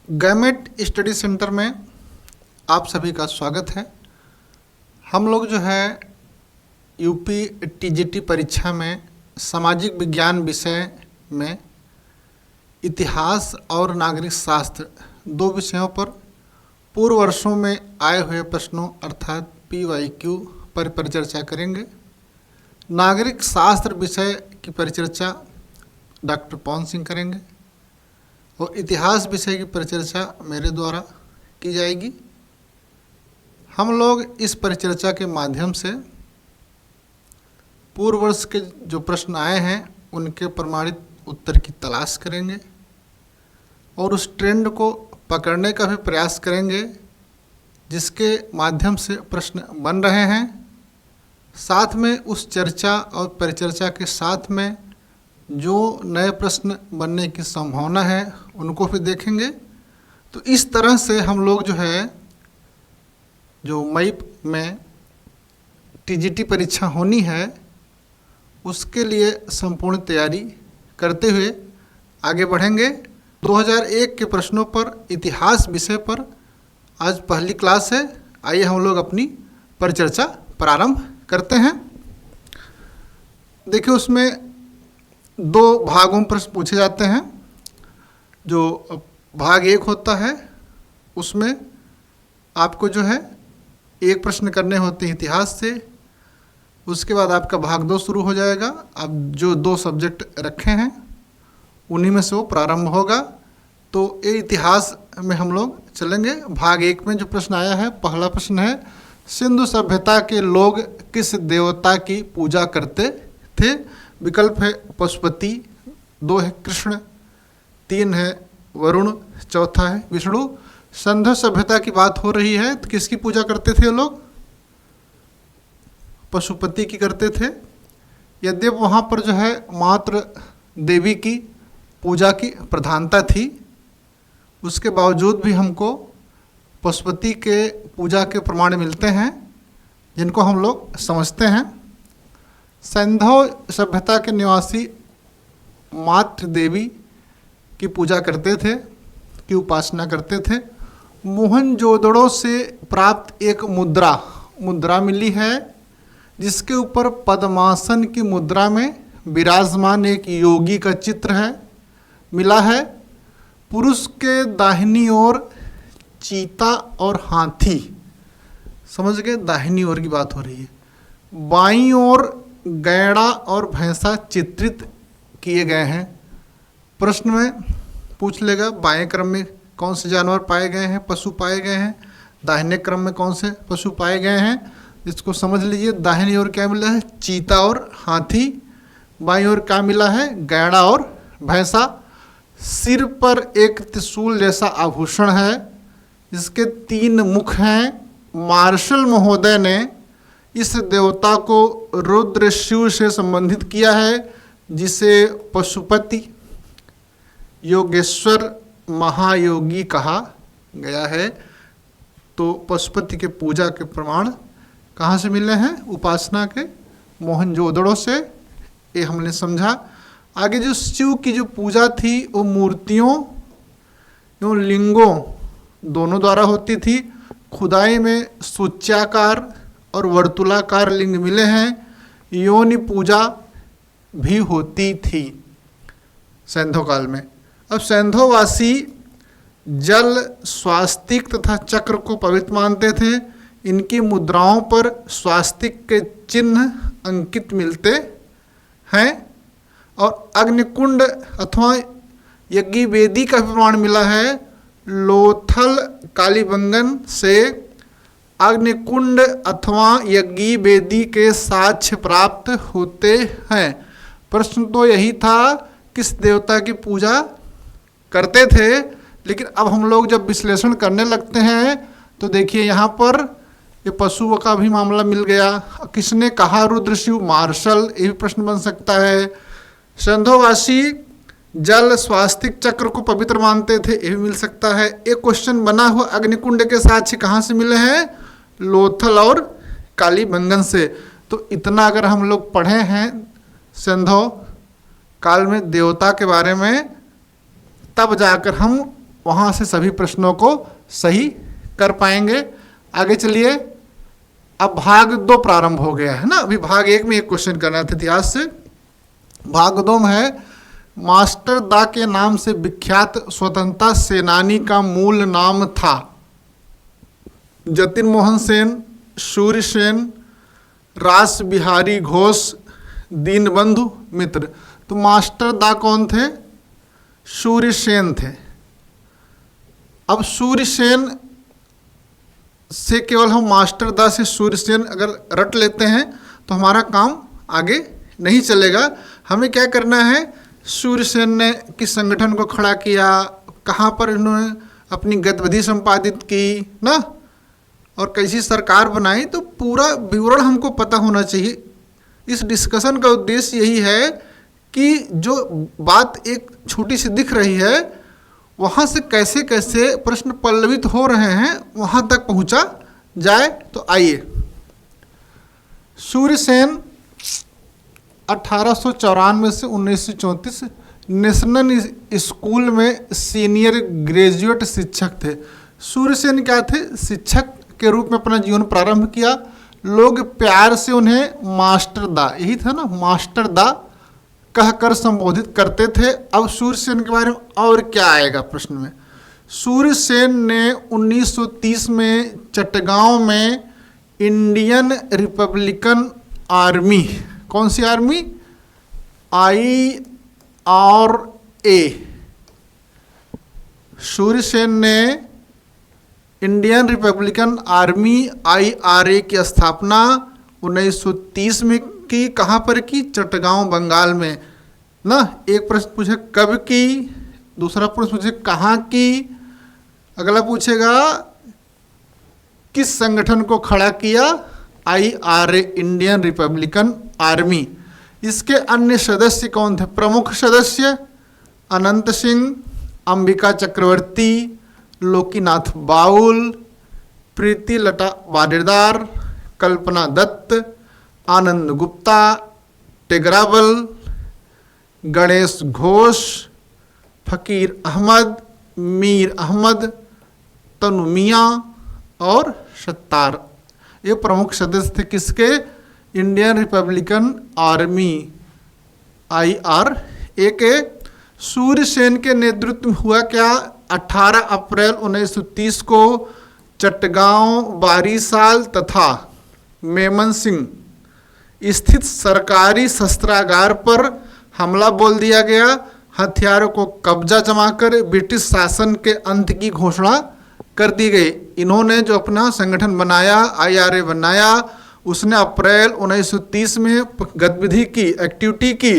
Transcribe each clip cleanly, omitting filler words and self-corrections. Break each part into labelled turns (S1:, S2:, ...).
S1: Gamete study centre में आप सभी का स्वागत है। हम लोग जो है यूपी टीजीटी परीक्षा में सामाजिक विज्ञान विषय में इतिहास और नागरिक शास्त्र दो विषयों पर पूर्व वर्षों में आए हुए प्रश्नों अर्थात PYQ पर परिचर्चा करेंगे। नागरिक शास्त्र विषय की परिचर्चा डॉक्टर पवन सिंह करेंगे और इतिहास विषय की परिचर्चा मेरे द्वारा की जाएगी। हम लोग इस परिचर्चा के माध्यम से पूर्व वर्ष के जो प्रश्न आए हैं उनके प्रमाणित उत्तर की तलाश करेंगे और उस ट्रेंड को पकड़ने का भी प्रयास करेंगे जिसके माध्यम से प्रश्न बन रहे हैं। साथ में उस चर्चा और परिचर्चा के साथ में जो नए प्रश्न बनने की संभावना है उनको भी देखेंगे। तो इस तरह से हम लोग जो है जो मई में टीजीटी परीक्षा होनी है उसके लिए संपूर्ण तैयारी करते हुए आगे बढ़ेंगे। 2001 के प्रश्नों पर इतिहास विषय पर आज पहली क्लास है। आइए हम लोग अपनी परिचर्चा प्रारंभ करते हैं। देखिए उसमें दो भागों में प्रश्न पूछे जाते हैं। जो भाग एक होता है उसमें आपको जो है एक प्रश्न करने होते हैं इतिहास से, उसके बाद आपका भाग दो शुरू हो जाएगा। अब जो दो सब्जेक्ट रखे हैं उन्हीं में से वो प्रारंभ होगा। तो ये इतिहास में हम लोग चलेंगे। भाग एक में जो प्रश्न आया है, पहला प्रश्न है सिंधु सभ्यता के लोग किस देवता की पूजा करते थे। विकल्प है पशुपति, 2 है कृष्ण, 3 है वरुण, चौथा है विष्णु। सिंधु सभ्यता की बात हो रही है तो किसकी पूजा करते थे लोग? पशुपति की करते थे। यद्यपि वहाँ पर जो है मात्र देवी की पूजा की प्रधानता थी, उसके बावजूद भी हमको पशुपति के पूजा के प्रमाण मिलते हैं जिनको हम लोग समझते हैं। सिंधु सभ्यता के निवासी मातृ देवी की पूजा करते थे, की उपासना करते थे। मोहनजोदड़ो से प्राप्त एक मुद्रा मिली है जिसके ऊपर पद्मासन की मुद्रा में विराजमान एक योगी का चित्र है मिला है। पुरुष के दाहिनी ओर चीता और हाथी, समझ गए, दाहिनी ओर की बात हो रही है। बाईं ओर गैड़ा और भैंसा चित्रित किए गए हैं। प्रश्न में पूछ लेगा बाएं क्रम में कौन से जानवर पाए गए हैं, पशु पाए गए हैं, दाहिने क्रम में कौन से पशु पाए गए हैं। इसको समझ लीजिए। दाहिनी ओर क्या मिला है? चीता और हाथी। बाईं ओर क्या मिला है? गैड़ा और भैंसा। सिर पर एक त्रिशूल जैसा आभूषण है, इसके 3 मुख हैं। मार्शल महोदय ने इस देवता को रुद्र शिव से संबंधित किया है जिसे पशुपति, योगेश्वर, महायोगी कहा गया है। तो पशुपति के पूजा के प्रमाण कहाँ से मिले हैं? उपासना के मोहनजोदड़ो से। ये हमने समझा। आगे जो शिव की जो पूजा थी वो मूर्तियों एवं लिंगों दोनों द्वारा होती थी। खुदाई में सूच्याकार और वर्तुलाकार लिंग मिले हैं। योनि पूजा भी होती थी सिंधु काल में। अब सिंधुवासी जल, स्वास्तिक तथा चक्र को पवित्र मानते थे। इनकी मुद्राओं पर स्वास्तिक के चिन्ह अंकित मिलते हैं और अग्निकुंड अथवा यज्ञ वेदी का प्रमाण मिला है। लोथल कालीबंगन से अग्निकुंड अथवा यज्ञ वेदी के साक्ष्य प्राप्त होते हैं। प्रश्न तो यही था किस देवता की पूजा करते थे, लेकिन अब हम लोग जब विश्लेषण करने लगते हैं तो देखिए यहाँ पर ये पशुओं का भी मामला मिल गया। किसने कहा रुद्र शिव? मार्शल। ये भी प्रश्न बन सकता है। सिंधुवासी जल, स्वास्तिक, चक्र को पवित्र मानते थे, ये भी मिल सकता है। एक क्वेश्चन बना हुआ अग्निकुंड के साक्ष्य कहाँ से मिले हैं? लोथल और कालीबंगन से। तो इतना अगर हम लोग पढ़े हैं सिंधु काल में देवता के बारे में, तब जाकर हम वहाँ से सभी प्रश्नों को सही कर पाएंगे। आगे चलिए, अब भाग 2 प्रारंभ हो गया है ना। अभी भाग 1 में एक क्वेश्चन करना था इतिहास से। भाग 2 में है, मास्टर दा के नाम से विख्यात स्वतंत्रता सेनानी का मूल नाम था। जतिन मोहन सेन, सूर्य सेन, रास बिहारी घोष, दीनबंधु मित्र। तो मास्टर दा कौन थे? सूर्य सेन थे। अब सूर्य सेन से केवल हम मास्टर दा से सूर्य सेन अगर रट लेते हैं तो हमारा काम आगे नहीं चलेगा। हमें क्या करना है, सूर्य सेन ने किस संगठन को खड़ा किया, कहाँ पर इन्होंने अपनी गतिविधि संपादित की ना, और कैसी सरकार बनाई, तो पूरा विवरण हमको पता होना चाहिए। इस डिस्कशन का उद्देश्य यही है कि जो बात एक छोटी सी दिख रही है वहाँ से कैसे कैसे प्रश्न पल्लवित हो रहे हैं वहाँ तक पहुँचा जाए। तो आइए, सूर्य सेन 1894 से 1934 नेशनल स्कूल में सीनियर ग्रेजुएट शिक्षक थे। सूर्य सेन क्या थे? शिक्षक के रूप में अपना जीवन प्रारंभ किया। लोग प्यार से उन्हें मास्टर दा, यही था ना, मास्टर दा कहकर संबोधित करते थे। अब सूर्य सेन के बारे में और क्या आएगा प्रश्न में। सूर्य सेन ने 1930 में चटगांव में इंडियन रिपब्लिकन आर्मी, कौन सी आर्मी? IRA। सूर्य सेन ने इंडियन रिपब्लिकन आर्मी IRA की स्थापना 1930 में की। कहाँ पर की? चटगांव बंगाल में ना। एक प्रश्न पूछे कब की, दूसरा प्रश्न पूछे कहाँ की, अगला पूछेगा किस संगठन को खड़ा किया? IRA, Indian Republican army. इसके अन्य सदस्य कौन थे? प्रमुख सदस्य अनंत सिंह, अंबिका चक्रवर्ती, लोकीनाथ बाउल, प्रीति लता वाडेदार, कल्पना दत्त, आनंद गुप्ता, टेगराबल, गणेश घोष, फकीर अहमद, मीर अहमद, तनु मियाँ और सत्तार। ये प्रमुख सदस्य थे किसके? इंडियन रिपब्लिकन आर्मी IRA के। सूर्य सेन के नेतृत्व में हुआ क्या? 18 अप्रैल 1930 को चटगांव, बारीसाल तथा मेमन सिंह स्थित सरकारी शस्त्रागार पर हमला बोल दिया गया। हथियारों को कब्जा जमाकर ब्रिटिश शासन के अंत की घोषणा कर दी गई। इन्होंने जो अपना संगठन बनाया, IRA बनाया, उसने अप्रैल 1930 में गतिविधि की, एक्टिविटी की।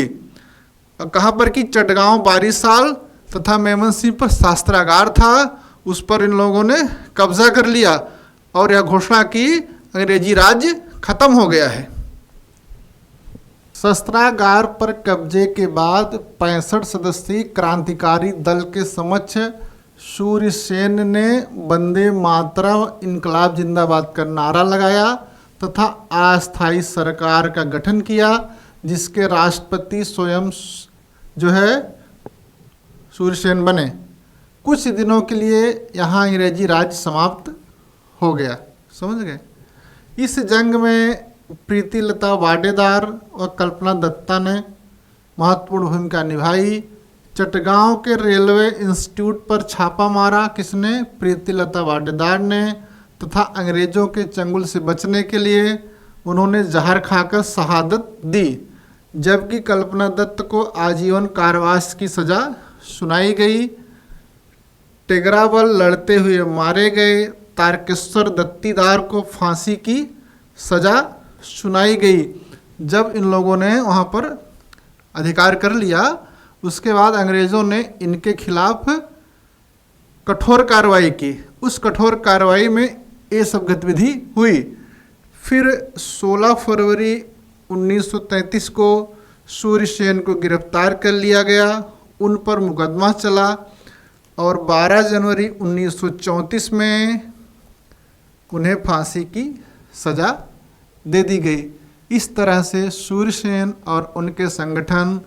S1: कहाँ पर की? चटगांव, बारीसाल तथा मेमन सिंह पर शस्त्रागार था, उस पर इन लोगों ने कब्जा कर लिया और यह घोषणा की अंग्रेजी राज खत्म हो गया है। शस्त्रागार पर कब्जे के बाद 65 सदस्यीय क्रांतिकारी दल के समक्ष सूर्य सेन ने वंदे मातरम, इनकलाब जिंदाबाद का नारा लगाया तथा अस्थायी सरकार का गठन किया, जिसके राष्ट्रपति स्वयं जो है सूर्य सेन बने। कुछ दिनों के लिए यहाँ अंग्रेजी राज समाप्त हो गया। समझ गए? इस जंग में प्रीति लता वाडेदार और कल्पना दत्ता ने महत्वपूर्ण भूमिका निभाई। चटगांव के रेलवे इंस्टीट्यूट पर छापा मारा किसने? प्रीति लता वाडेदार ने, तथा अंग्रेजों के चंगुल से बचने के लिए उन्होंने जहर खाकर शहादत दी। जबकि कल्पना दत्त को आजीवन कारावास की सज़ा सुनाई गई। टेगराबल लड़ते हुए मारे गए। तारकेश्वर दत्तीदार को फांसी की सज़ा सुनाई गई। जब इन लोगों ने वहाँ पर अधिकार कर लिया, उसके बाद अंग्रेज़ों ने इनके खिलाफ कठोर कार्रवाई की। उस कठोर कार्रवाई में ये सब गतिविधि हुई। फिर 16 फरवरी 1933 को सूर्य सेन को गिरफ्तार कर लिया गया, उन पर मुकदमा चला और 12 जनवरी 1934 में उन्हें फांसी की सज़ा दे दी गई। इस तरह से सूर्य सेन और उनके संगठन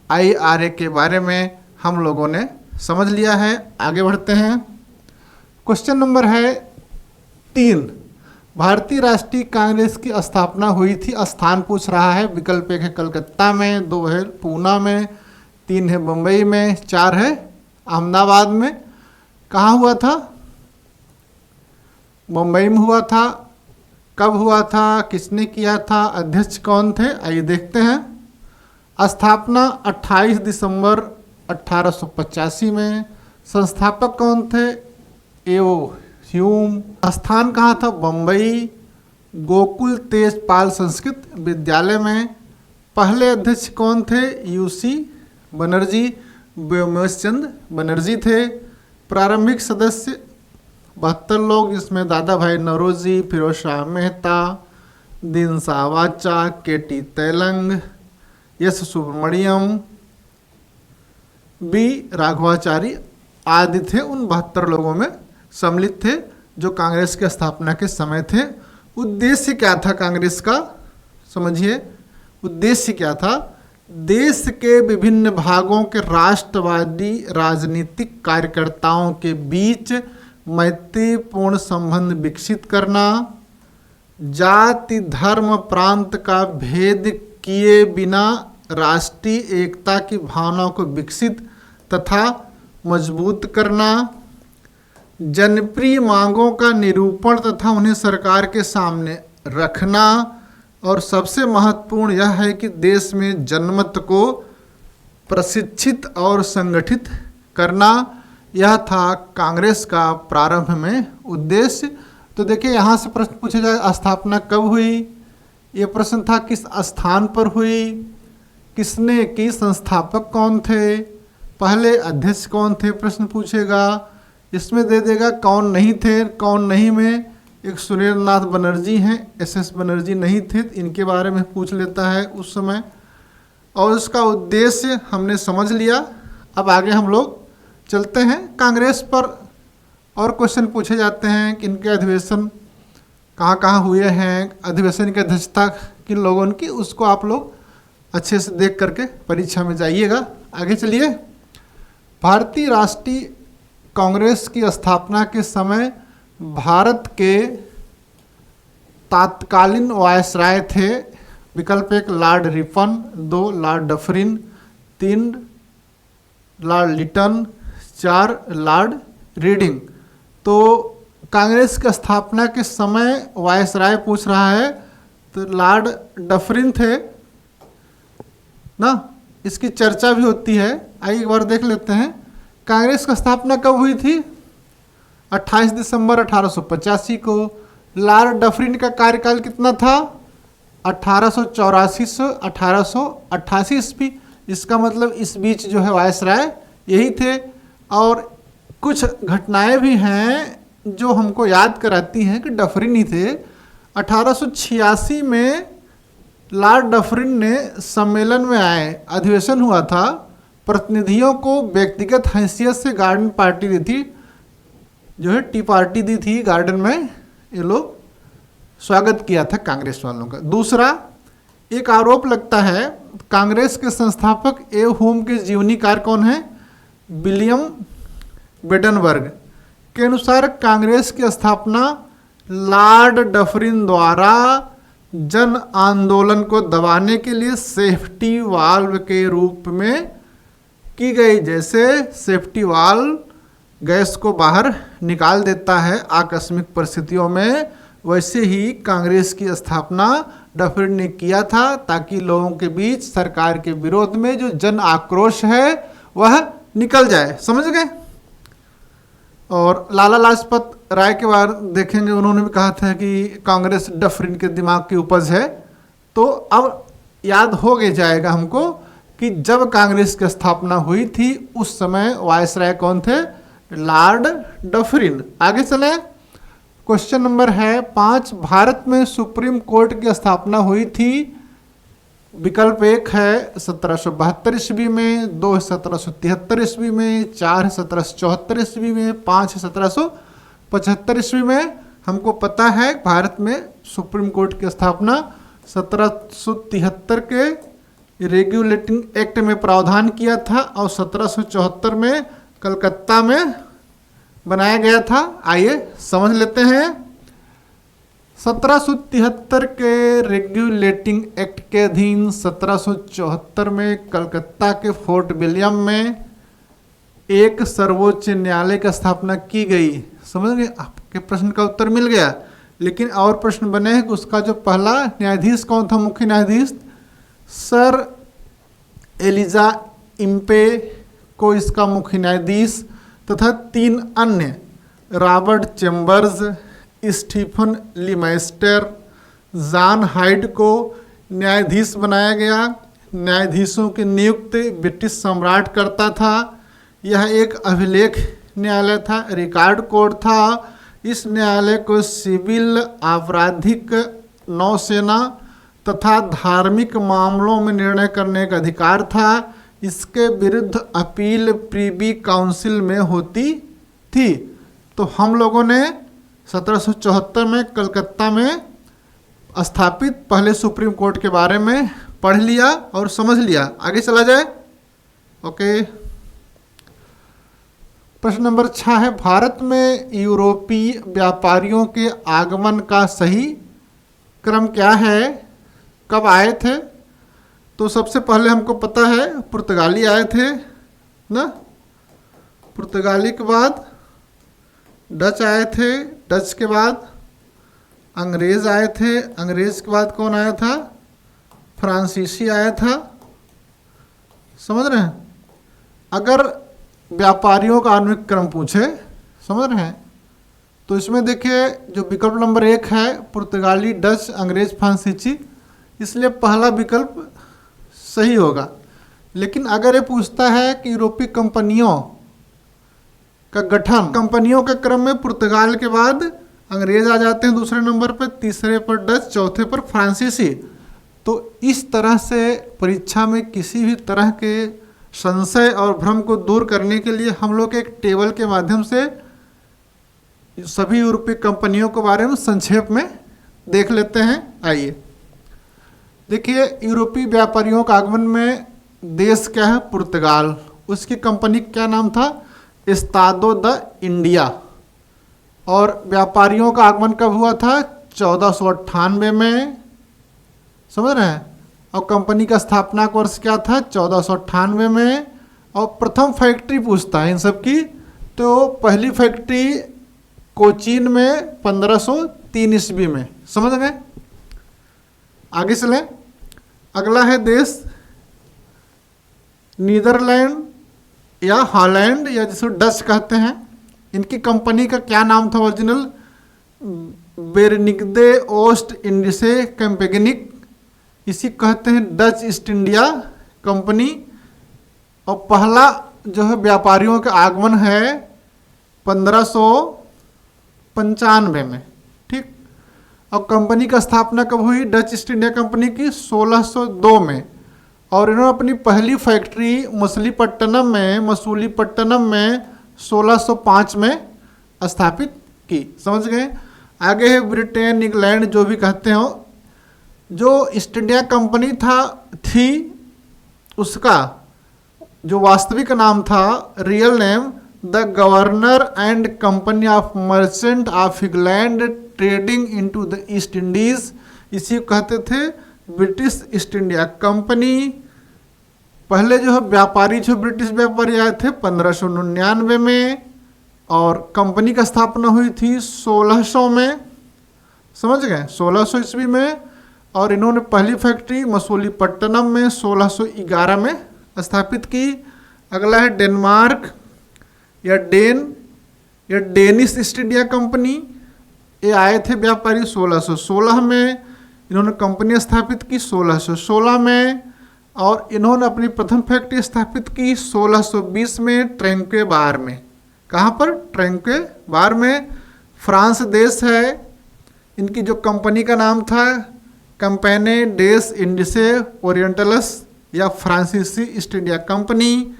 S1: IRA के बारे में हम लोगों ने समझ लिया है। आगे बढ़ते हैं। क्वेश्चन नंबर है 3, भारतीय राष्ट्रीय कांग्रेस की स्थापना हुई थी, स्थान पूछ रहा है। विकल्प 1 है कलकत्ता में, 2 है पूना में, 3 है मुंबई में, 4 है अहमदाबाद में। कहाँ हुआ था? मुंबई में हुआ था। कब हुआ था? किसने किया था? अध्यक्ष कौन थे? आइए देखते हैं। स्थापना 28 दिसंबर 1885 में। संस्थापक कौन थे? एओ ह्यूम। स्थान कहाँ था? बम्बई गोकुल तेजपाल संस्कृत विद्यालय में। पहले अध्यक्ष कौन थे? यूसी बनर्जी, व्योमेश चंद्र बनर्जी थे। प्रारंभिक सदस्य 72 लोग, जिसमें दादा भाई नौरोजी, फिरोज शाह मेहता, दीनसा वाचा, केटी तैलंग, एस सुब्रमण्यम, बी राघवाचारी आदि थे। उन 72 लोगों में सम्मिलित थे जो कांग्रेस की स्थापना के समय थे। उद्देश्य क्या था कांग्रेस का? समझिए उद्देश्य क्या था। देश के विभिन्न भागों के राष्ट्रवादी राजनीतिक कार्यकर्ताओं के बीच मैत्रीपूर्ण संबंध विकसित करना, जाति धर्म प्रांत का भेद किए बिना राष्ट्रीय एकता की भावना को विकसित तथा मजबूत करना, जनप्रिय मांगों का निरूपण तथा उन्हें सरकार के सामने रखना, और सबसे महत्वपूर्ण यह है कि देश में जनमत को प्रशिक्षित और संगठित करना। यह था कांग्रेस का प्रारंभ में उद्देश्य। तो देखिए यहाँ से प्रश्न पूछा जाए, स्थापना कब हुई? ये प्रश्न था किस स्थान पर हुई, किसने की, संस्थापक कौन थे, पहले अध्यक्ष कौन थे, प्रश्न पूछेगा। इसमें दे देगा कौन नहीं थे, कौन नहीं में एक सुरेंद्र नाथ बनर्जी हैं, एसएस बनर्जी नहीं थे, इनके बारे में पूछ लेता है उस समय। और उसका उद्देश्य हमने समझ लिया। अब आगे हम लोग चलते हैं। कांग्रेस पर और क्वेश्चन पूछे जाते हैं कि इनके अधिवेशन कहाँ कहाँ हुए हैं, अधिवेशन की अध्यक्षता किन लोगों की, उसको आप लोग अच्छे से देख करके परीक्षा में जाइएगा। आगे चलिए। भारतीय राष्ट्रीय कांग्रेस की स्थापना के समय भारत के तत्कालीन वायसराय थे। विकल्प 1 Lord Ripon, 2 Lord Dufferin, 3 Lord Lytton, 4 Lord Reading. तो कांग्रेस की स्थापना के समय वायसराय पूछ रहा है, तो लॉर्ड डफरिन थे ना, इसकी चर्चा भी होती है। आइए एक बार देख लेते हैं। कांग्रेस की स्थापना कब हुई थी? 28 दिसंबर 1885 को। लॉर्ड डफरिन का कार्यकाल कितना था? 1884 से 1888 ईस्वी। इसका मतलब इस बीच जो है वायसराय यही थे। और कुछ घटनाएं भी हैं जो हमको याद कराती हैं कि डफरिन ही थे। 1886 में लॉर्ड डफरिन ने सम्मेलन में आए, अधिवेशन हुआ था, प्रतिनिधियों को व्यक्तिगत हैसियत से गार्डन पार्टी दी थी, जो है टी पार्टी दी थी गार्डन में। ये लोग स्वागत किया था कांग्रेस वालों का। दूसरा, एक आरोप लगता है कांग्रेस के संस्थापक ए होम के जीवनी कार्य कौन है? विलियम बेडनबर्ग के अनुसार कांग्रेस की स्थापना लॉर्ड डफरिन द्वारा जन आंदोलन को दबाने के लिए सेफ्टी वाल्व के रूप में की गई। जैसे सेफ्टी वाल्व गैस को बाहर निकाल देता है आकस्मिक परिस्थितियों में, वैसे ही कांग्रेस की स्थापना डफरिन ने किया था, ताकि लोगों के बीच सरकार के विरोध में जो जन आक्रोश है वह निकल जाए। समझ गए? और लाला लाजपत राय के बारे देखेंगे, उन्होंने भी कहा था कि कांग्रेस डफरिन के दिमाग की उपज है। तो अब याद हो गया जाएगा हमको कि जब कांग्रेस की स्थापना हुई थी उस समय वायसराय कौन थे? Lord Dufferin. आगे चले। क्वेश्चन नंबर है 5, भारत में सुप्रीम कोर्ट की स्थापना हुई थी। विकल्प 1 है 1772 ईस्वी में, 2 1773 ईस्वी में, 4 1774 ईस्वी में, 5 1775 ईस्वी में। हमको पता है भारत में सुप्रीम कोर्ट की स्थापना 1773 के रेगुलेटिंग एक्ट में प्रावधान किया था और 1774 में कलकत्ता में बनाया गया था। आइए समझ लेते हैं। 1773 के रेगुलेटिंग एक्ट के अधीन 1774 में कलकत्ता के फोर्ट विलियम में एक सर्वोच्च न्यायालय की स्थापना की गई। समझ गए, आपके प्रश्न का उत्तर मिल गया। लेकिन और प्रश्न बने हैं कि उसका जो पहला न्यायाधीश कौन था, मुख्य न्यायाधीश? सर एलिजा इम्पे को इसका मुख्य न्यायाधीश तथा 3 अन्य Robert Chambers, Stephen Le Maistre, John Hyde को न्यायाधीश बनाया गया। न्यायाधीशों की नियुक्ति ब्रिटिश सम्राट करता था। यह एक अभिलेख न्यायालय था, रिकॉर्ड कोर्ट था। इस न्यायालय को सिविल, आपराधिक, नौसेना तथा धार्मिक मामलों में निर्णय करने का अधिकार था। इसके विरुद्ध अपील प्रीवी काउंसिल में होती थी। तो हम लोगों ने 1774 में कलकत्ता में स्थापित पहले सुप्रीम कोर्ट के बारे में पढ़ लिया और समझ लिया। आगे चला जाए। ओके, प्रश्न नंबर 6 है, भारत में यूरोपीय व्यापारियों के आगमन का सही क्रम क्या है? कब आए थे? तो सबसे पहले हमको पता है पुर्तगाली आए थे ना, पुर्तगाली के बाद डच आए थे, डच के बाद अंग्रेज़ आए थे, अंग्रेज़ के बाद कौन आया था? फ्रांसीसी आया था। समझ रहे हैं? अगर व्यापारियों का आनुक्रम क्रम पूछे, समझ रहे हैं, तो इसमें देखिए जो विकल्प नंबर 1 है पुर्तगाली, डच, अंग्रेज, फ्रांसीसी, इसलिए पहला विकल्प सही होगा। लेकिन अगर ये पूछता है कि यूरोपीय कंपनियों का गठन, कंपनियों के क्रम में पुर्तगाल के बाद अंग्रेज आ जाते हैं दूसरे नंबर पर, तीसरे पर डच, चौथे पर फ्रांसीसी। तो इस तरह से परीक्षा में किसी भी तरह के संशय और भ्रम को दूर करने के लिए हम लोग एक टेबल के माध्यम से सभी यूरोपीय कंपनियों के बारे में संक्षेप में देख लेते हैं। आइए देखिए, यूरोपीय व्यापारियों का आगमन में देश क्या है? पुर्तगाल। उसकी कंपनी क्या नाम था? Estado the India. और व्यापारियों का आगमन कब हुआ था? 1498 में। समझ रहे हैं? और कंपनी का स्थापना का वर्ष क्या था? 1498 में। और प्रथम फैक्ट्री पूछता है इन सब की, तो पहली फैक्ट्री कोचीन में 1503 ईस्वी में। समझ गए? आगे चलें। अगला है देश नीदरलैंड या हॉलैंड या जिसको डच कहते हैं। इनकी कंपनी का क्या नाम था ओरिजिनल? बेरनिगदे ओस्ट इंडिसे कैम्पेगनिक, इसी कहते हैं डच ईस्ट इंडिया कंपनी। और पहला जो है व्यापारियों का आगमन है 1595 में। ठीक। और कंपनी का स्थापना कब हुई? डच ईस्ट इंडिया कंपनी की 1602 में। और इन्होंने अपनी पहली फैक्ट्री मसूलीपट्टनम में 1605 में स्थापित की। समझ गए? आगे है ब्रिटेन, इंग्लैंड, जो भी कहते हो। जो ईस्ट इंडिया कंपनी थी उसका जो वास्तविक नाम था, real name, the governor and company of merchant of England trading into the east Indies, इसी को कहते थे ब्रिटिश ईस्ट इंडिया कंपनी। पहले जो है व्यापारी, जो ब्रिटिश व्यापारी आए थे 1599 में, और कंपनी का स्थापना हुई थी 1600 में। समझ गए? 1600 ईस्वी में। और इन्होंने पहली फैक्ट्री मसूलीपट्टनम में 1611 में स्थापित की। अगला है डेनमार्क या डेनिश ईस्ट इंडिया कंपनी। ये आए थे व्यापारी 1616 में। इन्होंने कंपनी स्थापित की 1616 में। और इन्होंने अपनी प्रथम फैक्ट्री स्थापित की 1620 में ट्रैंक्वे बार में। कहाँ पर? ट्रैंक्वे बार में। फ्रांस देश है। इनकी जो कंपनी का नाम था कंपनी डेस इंडिसे ओरिएंटलस या फ्रांसीसी ईस्ट इंडिया कंपनी।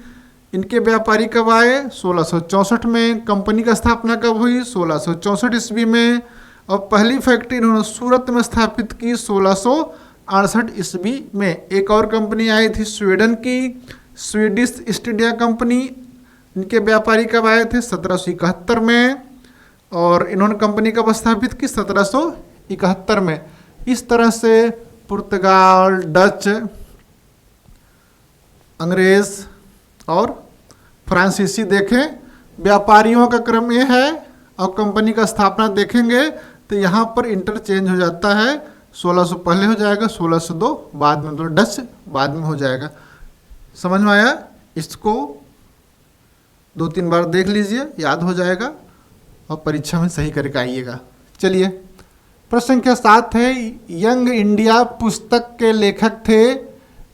S1: इनके व्यापारी कब आए? 1664 में। कंपनी का स्थापना कब हुई? 1664 ईस्वी में। और पहली फैक्ट्री इन्होंने सूरत में स्थापित की 1668 ईस्वी में। एक और कंपनी आई थी स्वीडन की, स्वीडिश ईस्ट इंडिया कंपनी, इनके व्यापारी कब आए थे? 1771 में, और इन्होंने कंपनी कब स्थापित की? 1771 में। इस तरह से पुर्तगाल, डच, अंग्रेज और फ्रांसीसी देखें, व्यापारियों का क्रम ये है, और कंपनी का स्थापना देखेंगे तो यहाँ पर इंटरचेंज हो जाता है। 1600 पहले हो जाएगा, 1602 बाद में, तो डच बाद में हो जाएगा। समझ में आया? इसको 2-3 बार देख लीजिए, याद हो जाएगा और परीक्षा में सही करके आइएगा। चलिए, प्रश्न संख्या 7 है, यंग इंडिया पुस्तक के लेखक थे।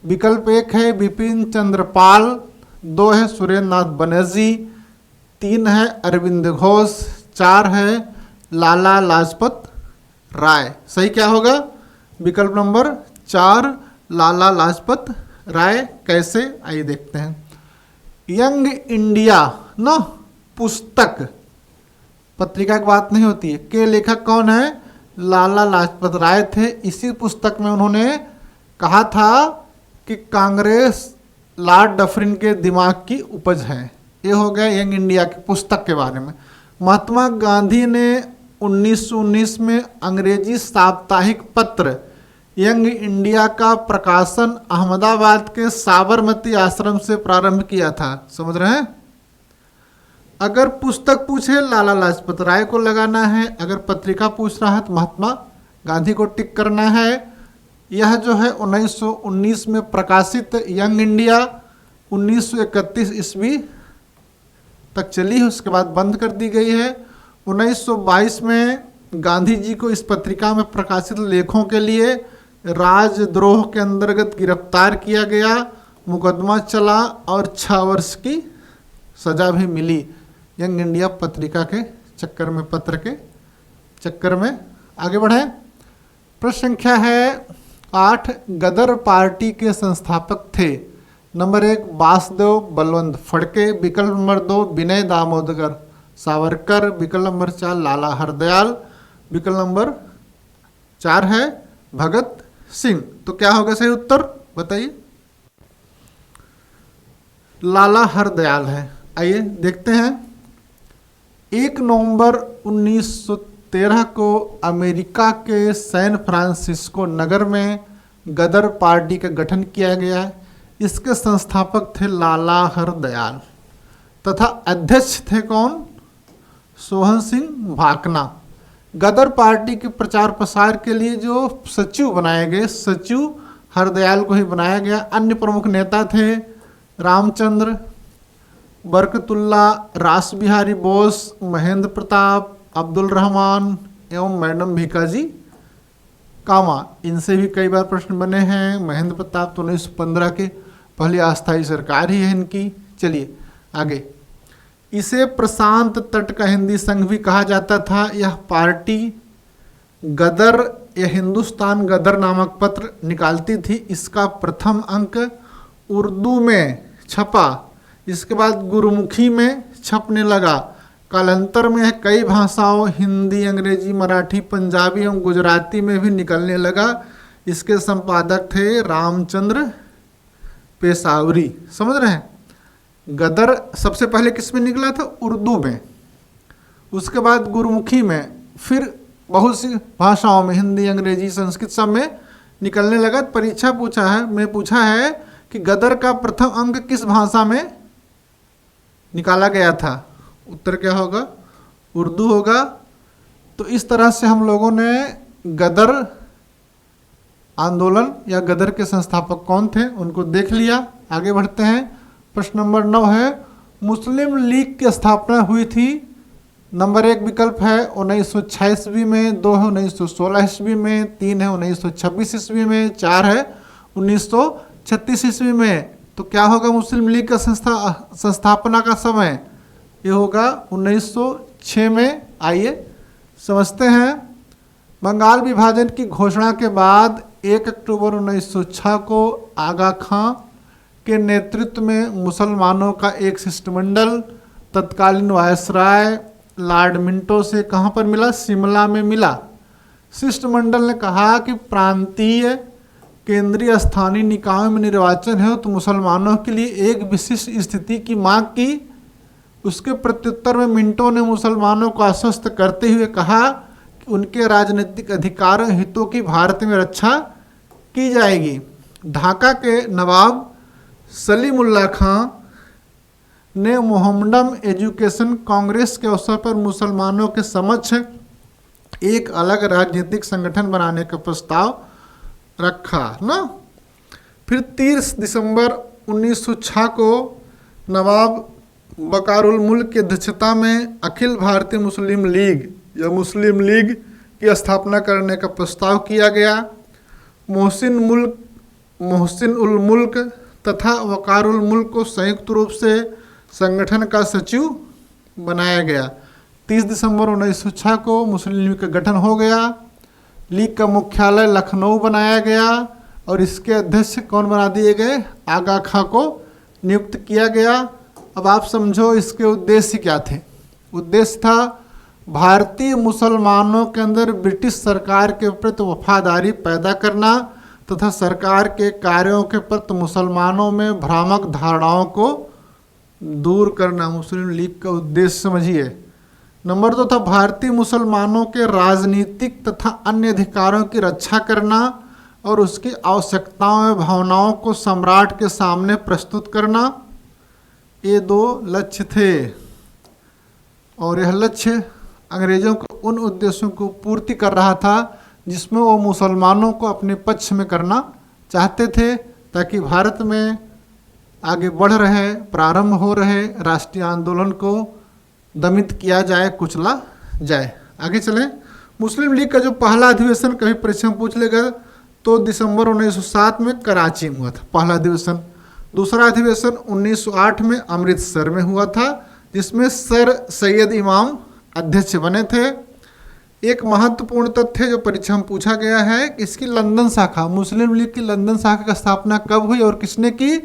S1: विकल्प 1 है बिपिन चंद्र पाल, 2 है सुरेंद्र नाथ बनर्जी, 3 है अरविंद घोष, 4 है लाला लाजपत राय। सही क्या होगा? विकल्प नंबर 4 लाला लाजपत राय। कैसे? आइए देखते हैं। यंग इंडिया ना पुस्तक, पत्रिका की बात नहीं होती है, के लेखक कौन है? लाला लाजपत राय थे। इसी पुस्तक में उन्होंने कहा था कि कांग्रेस लॉर्ड डफरिन के दिमाग की उपज है। ये हो गया यंग इंडिया की पुस्तक के बारे में। महात्मा गांधी ने 1919 में अंग्रेजी साप्ताहिक पत्र यंग इंडिया का प्रकाशन अहमदाबाद के साबरमती आश्रम से प्रारंभ किया था। समझ रहे हैं? अगर पुस्तक पूछे लाला लाजपत राय को लगाना है, अगर पत्रिका पूछ रहा है तो महात्मा गांधी को टिक करना है। यह जो है 1919 में प्रकाशित यंग इंडिया 1931 ईस्वी तक चली है, उसके बाद बंद कर दी गई है। 1922 में गांधी जी को इस पत्रिका में प्रकाशित लेखों के लिए राजद्रोह के अंतर्गत गिरफ्तार किया गया, मुकदमा चला और 6 वर्ष की सजा भी मिली यंग इंडिया पत्रिका के चक्कर में, पत्र के चक्कर में। आगे बढ़े। प्रश्न संख्या है 8, गदर पार्टी के संस्थापक थे। नंबर 1 वासुदेव बलवंत फड़के, विकल्प नंबर 2 विनय दामोदर सावरकर, विकल्प नंबर 4 लाला हरदयाल, विकल्प नंबर 4 है भगत सिंह। तो क्या होगा सही उत्तर? बताइए। लाला हरदयाल है। आइए देखते हैं। 1 नवंबर 1913 को अमेरिका के सैन फ्रांसिस्को नगर में गदर पार्टी का गठन किया गया। इसके संस्थापक थे लाला हरदयाल तथा अध्यक्ष थे कौन? सोहन सिंह भाकना। गदर पार्टी के प्रचार प्रसार के लिए जो सचिव बनाए गए, सचिव हरदयाल को ही बनाया गया। अन्य प्रमुख नेता थे रामचंद्र, बरकतुल्ला, रास बिहारी बोस, महेंद्र प्रताप, अब्दुल रहमान एवं मैडम भीकाजी कामा। इनसे भी कई बार प्रश्न बने हैं। महेंद्र प्रताप तो 1915 के पहली अस्थायी सरकार ही है इनकी। चलिए आगे। इसे प्रशांत तट का हिंदी संघ भी कहा जाता था। यह पार्टी गदर या हिंदुस्तान गदर नामक पत्र निकालती थी। इसका प्रथम अंक उर्दू में छपा, इसके बाद गुरुमुखी में छपने लगा। कालांतर में कई भाषाओं हिंदी, अंग्रेजी, मराठी, पंजाबी एवं गुजराती में भी निकलने लगा। इसके संपादक थे रामचंद्र पेशावरी। समझ रहे हैं? गदर सबसे पहले किस में निकला था? उर्दू में, उसके बाद गुरुमुखी में, फिर बहुत सी भाषाओं में हिंदी, अंग्रेजी, संस्कृत सब में निकलने लगा। परीक्षा पूछा है कि गदर का प्रथम अंक किस भाषा में निकाला गया था? उत्तर क्या होगा? उर्दू होगा। तो इस तरह से हम लोगों ने गदर आंदोलन या गदर के संस्थापक कौन थे उनको देख लिया। आगे बढ़ते हैं। प्रश्न नंबर 9 है, मुस्लिम लीग की स्थापना हुई थी। नंबर 1 विकल्प है 1906 ईस्वी में, 2 है 1916 ईस्वी में, 3 है 1926 ईस्वी में, 4 है 1936 ईस्वी में। तो क्या होगा मुस्लिम लीग का संस्थापना का समय? ये होगा 1906 में। आइए समझते हैं। बंगाल विभाजन की घोषणा के बाद 1 अक्टूबर 1906 को आगा खां के नेतृत्व में मुसलमानों का एक शिष्टमंडल तत्कालीन वायसराय लॉर्ड मिंटो से कहाँ पर मिला? शिमला में मिला। शिष्टमंडल ने कहा कि प्रांतीय केंद्रीय स्थानीय निकायों में निर्वाचन है तो मुसलमानों के लिए एक विशिष्ट स्थिति की मांग की उसके प्रत्युत्तर में मिंटो ने मुसलमानों को आश्वस्त करते हुए कहा कि उनके राजनीतिक अधिकारों हितों की भारत में रक्षा की जाएगी। ढाका के नवाब सलीमुल्लाह खां ने मोहम्मडन एजुकेशन कांग्रेस के अवसर पर मुसलमानों के समक्ष एक अलग राजनीतिक संगठन बनाने का प्रस्ताव रखा ना। फिर 30 दिसंबर 1906 को नवाब बकारुल मुल्क की अध्यक्षता में अखिल भारतीय मुस्लिम लीग या मुस्लिम लीग की स्थापना करने का प्रस्ताव किया गया। मोहसिन उल मुल्क तथा वकारुल मुल्क को संयुक्त रूप से संगठन का सचिव बनाया गया। 30 दिसंबर 1906 को मुस्लिम लीग का गठन हो गया। लीग का मुख्यालय लखनऊ बनाया गया और इसके अध्यक्ष कौन बना दिए गए? आगा खां को नियुक्त किया गया। अब आप समझो इसके उद्देश्य क्या थे। उद्देश्य था भारतीय मुसलमानों के अंदर ब्रिटिश सरकार के प्रति वफादारी पैदा करना तथा सरकार के कार्यों के प्रति मुसलमानों में भ्रामक धारणाओं को दूर करना मुस्लिम लीग का उद्देश्य समझिए। नंबर 2 था भारतीय मुसलमानों के राजनीतिक तथा अन्य अधिकारों की रक्षा करना और उसकी आवश्यकताओं एवं भावनाओं को सम्राट के सामने प्रस्तुत करना। ये 2 लक्ष्य थे और यह लक्ष्य अंग्रेजों के उन उद्देश्यों को पूर्ति कर रहा था जिसमें वो मुसलमानों को अपने पक्ष में करना चाहते थे ताकि भारत में आगे बढ़ रहे प्रारंभ हो रहे राष्ट्रीय आंदोलन को दमित किया जाए, कुचला जाए। आगे चलें। मुस्लिम लीग का जो पहला अधिवेशन कभी परीक्षा में पूछ लेगा तो दिसंबर 1907 में कराची में हुआ था पहला अधिवेशन। दूसरा अधिवेशन 1908 में अमृतसर में हुआ था जिसमें सर सैयद इमाम अध्यक्ष बने थे। एक महत्वपूर्ण तथ्य जो परीक्षा में पूछा गया है कि इसकी लंदन शाखा, मुस्लिम लीग की लंदन शाखा का स्थापना कब हुई और किसने की?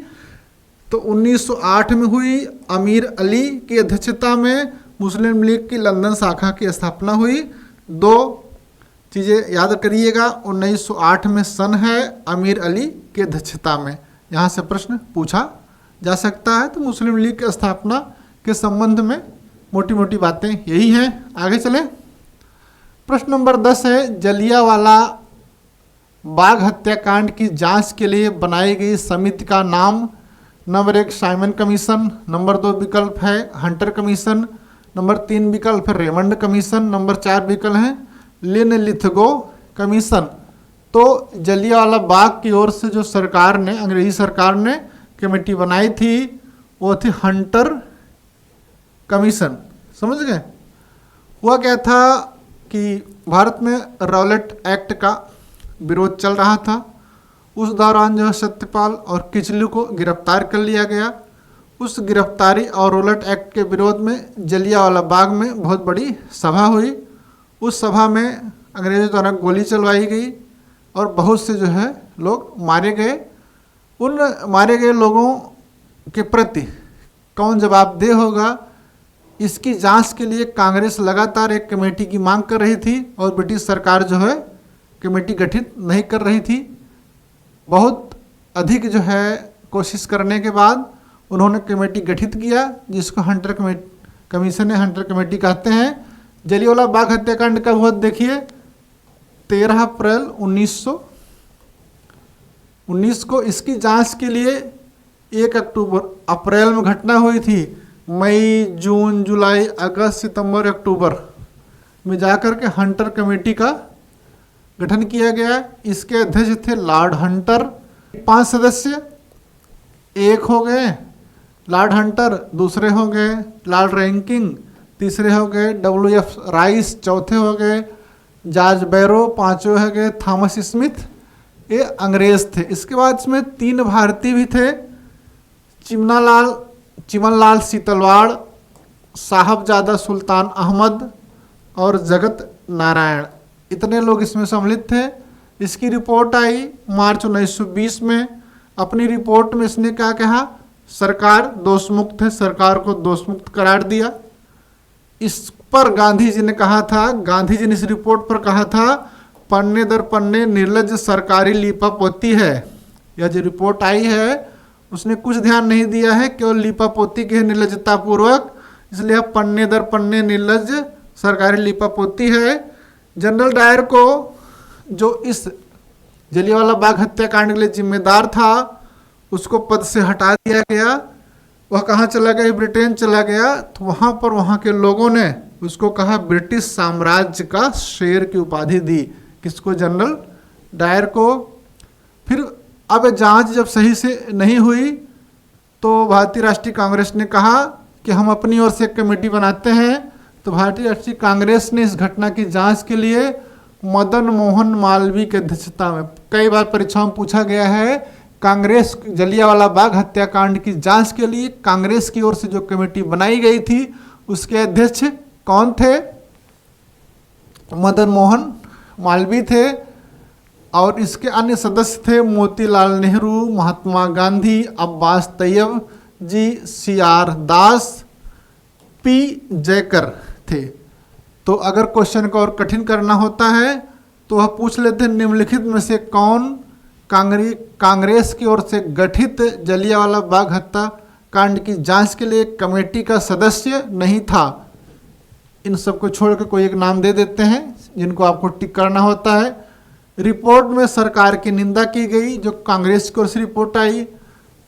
S1: तो 1908 में हुई। अमीर अली की अध्यक्षता में मुस्लिम लीग की लंदन शाखा की स्थापना हुई। 2 चीज़ें याद करिएगा, 1908 में सन है, अमीर अली की अध्यक्षता में। यहाँ से प्रश्न पूछा जा सकता है। तो मुस्लिम लीग की स्थापना के संबंध में मोटी मोटी बातें यही हैं। आगे चलें। प्रश्न नंबर 10 है जलियांवाला बाग हत्याकांड की जांच के लिए बनाई गई समिति का नाम। नंबर 1 साइमन कमीशन, नंबर 2 विकल्प है हंटर कमीशन, नंबर 3 विकल्प है रेमंड कमीशन, नंबर 4 विकल्प है लिनलिथगो कमीशन। तो जलियांवाला बाग की ओर से जो सरकार ने, अंग्रेजी सरकार ने कमेटी बनाई थी वो थी हंटर कमीशन। समझ गए? हुआ क्या था कि भारत में रॉलेट एक्ट का विरोध चल रहा था। उस दौरान जो है सत्यपाल और किचलू को गिरफ्तार कर लिया गया। उस गिरफ्तारी और रॉलेट एक्ट के विरोध में जलियांवाला बाग में बहुत बड़ी सभा हुई। उस सभा में अंग्रेजों द्वारा गोली चलवाई गई और बहुत से जो है लोग मारे गए। उन मारे गए लोगों के प्रति कौन जवाबदेह होगा, इसकी जांच के लिए कांग्रेस लगातार एक कमेटी की मांग कर रही थी और ब्रिटिश सरकार जो है कमेटी गठित नहीं कर रही थी। बहुत अधिक जो है कोशिश करने के बाद उन्होंने कमेटी गठित किया जिसको हंटर कमीशन है, हंटर कमेटी कहते हैं। जलियांवाला बाग हत्याकांड कब हुआ देखिए, 13 अप्रैल 1919 को। इसकी जांच के लिए 1 अप्रैल में घटना हुई थी। मई, जून, जुलाई, अगस्त, सितंबर, अक्टूबर में जाकर के हंटर कमेटी का गठन किया गया। इसके अध्यक्ष थे लॉर्ड हंटर। 5 सदस्य, एक हो गए लॉर्ड हंटर, दूसरे हो गए लॉर्ड रैंकिंग, तीसरे हो गए WF राइस, चौथे हो गए जॉर्ज बैरो, पांचवें हो गए थॉमस स्मिथ। ये अंग्रेज थे। इसके बाद इसमें 3 भारतीय भी थे, चिमनलाल सीतलवाड़, साहबजादा सुल्तान अहमद और जगत नारायण। इतने लोग इसमें सम्मिलित थे। इसकी रिपोर्ट आई मार्च 1920 में। अपनी रिपोर्ट में इसने क्या कहा, सरकार दोषमुक्त है, सरकार को दोषमुक्त करार दिया। इस पर गांधी जी ने कहा था, गांधी जी ने इस रिपोर्ट पर कहा था, पन्ने दर पन्ने निर्लज्ज सरकारी लीपापोती है। यह जो रिपोर्ट आई है उसने कुछ ध्यान नहीं दिया है, केवल लीपापोती के निर्लज्जतापूर्वक इसलिए पन्ने दर पन्ने निर्लज्ज सरकारी लिपापोती है। जनरल डायर को, जो इस जलियांवाला बाग हत्याकांड के लिए जिम्मेदार था, उसको पद से हटा दिया गया। वह कहाँ चला गया? ब्रिटेन चला गया। तो वहाँ पर वहाँ के लोगों ने उसको कहा ब्रिटिश साम्राज्य का शेर की उपाधि दी। किसको? जनरल डायर को। फिर अब जांच जब सही से नहीं हुई तो भारतीय राष्ट्रीय कांग्रेस ने कहा कि हम अपनी ओर से एक कमेटी बनाते हैं। तो भारतीय राष्ट्रीय कांग्रेस ने इस घटना की जांच के लिए मदन मोहन मालवीय की अध्यक्षता में, कई बार परीक्षाओं में पूछा गया है, कांग्रेस जलियांवाला बाग हत्याकांड की जांच के लिए कांग्रेस की ओर से जो कमेटी बनाई गई थी उसके अध्यक्ष कौन थे? मदन मोहन मालवीय थे। और इसके अन्य सदस्य थे मोतीलाल नेहरू, महात्मा गांधी, अब्बास तैयब जी, CR दास, P जयकर थे। तो अगर क्वेश्चन को और कठिन करना होता है तो वह पूछ लेते निम्नलिखित में से कौन कांग्रेस की ओर से गठित जलियांवाला बाग हत्याकांड की जांच के लिए कमेटी का सदस्य नहीं था? इन सबको छोड़कर कोई एक नाम दे देते हैं जिनको आपको टिक करना होता है। रिपोर्ट में सरकार की निंदा की गई, जो कांग्रेस की ओर से रिपोर्ट आई।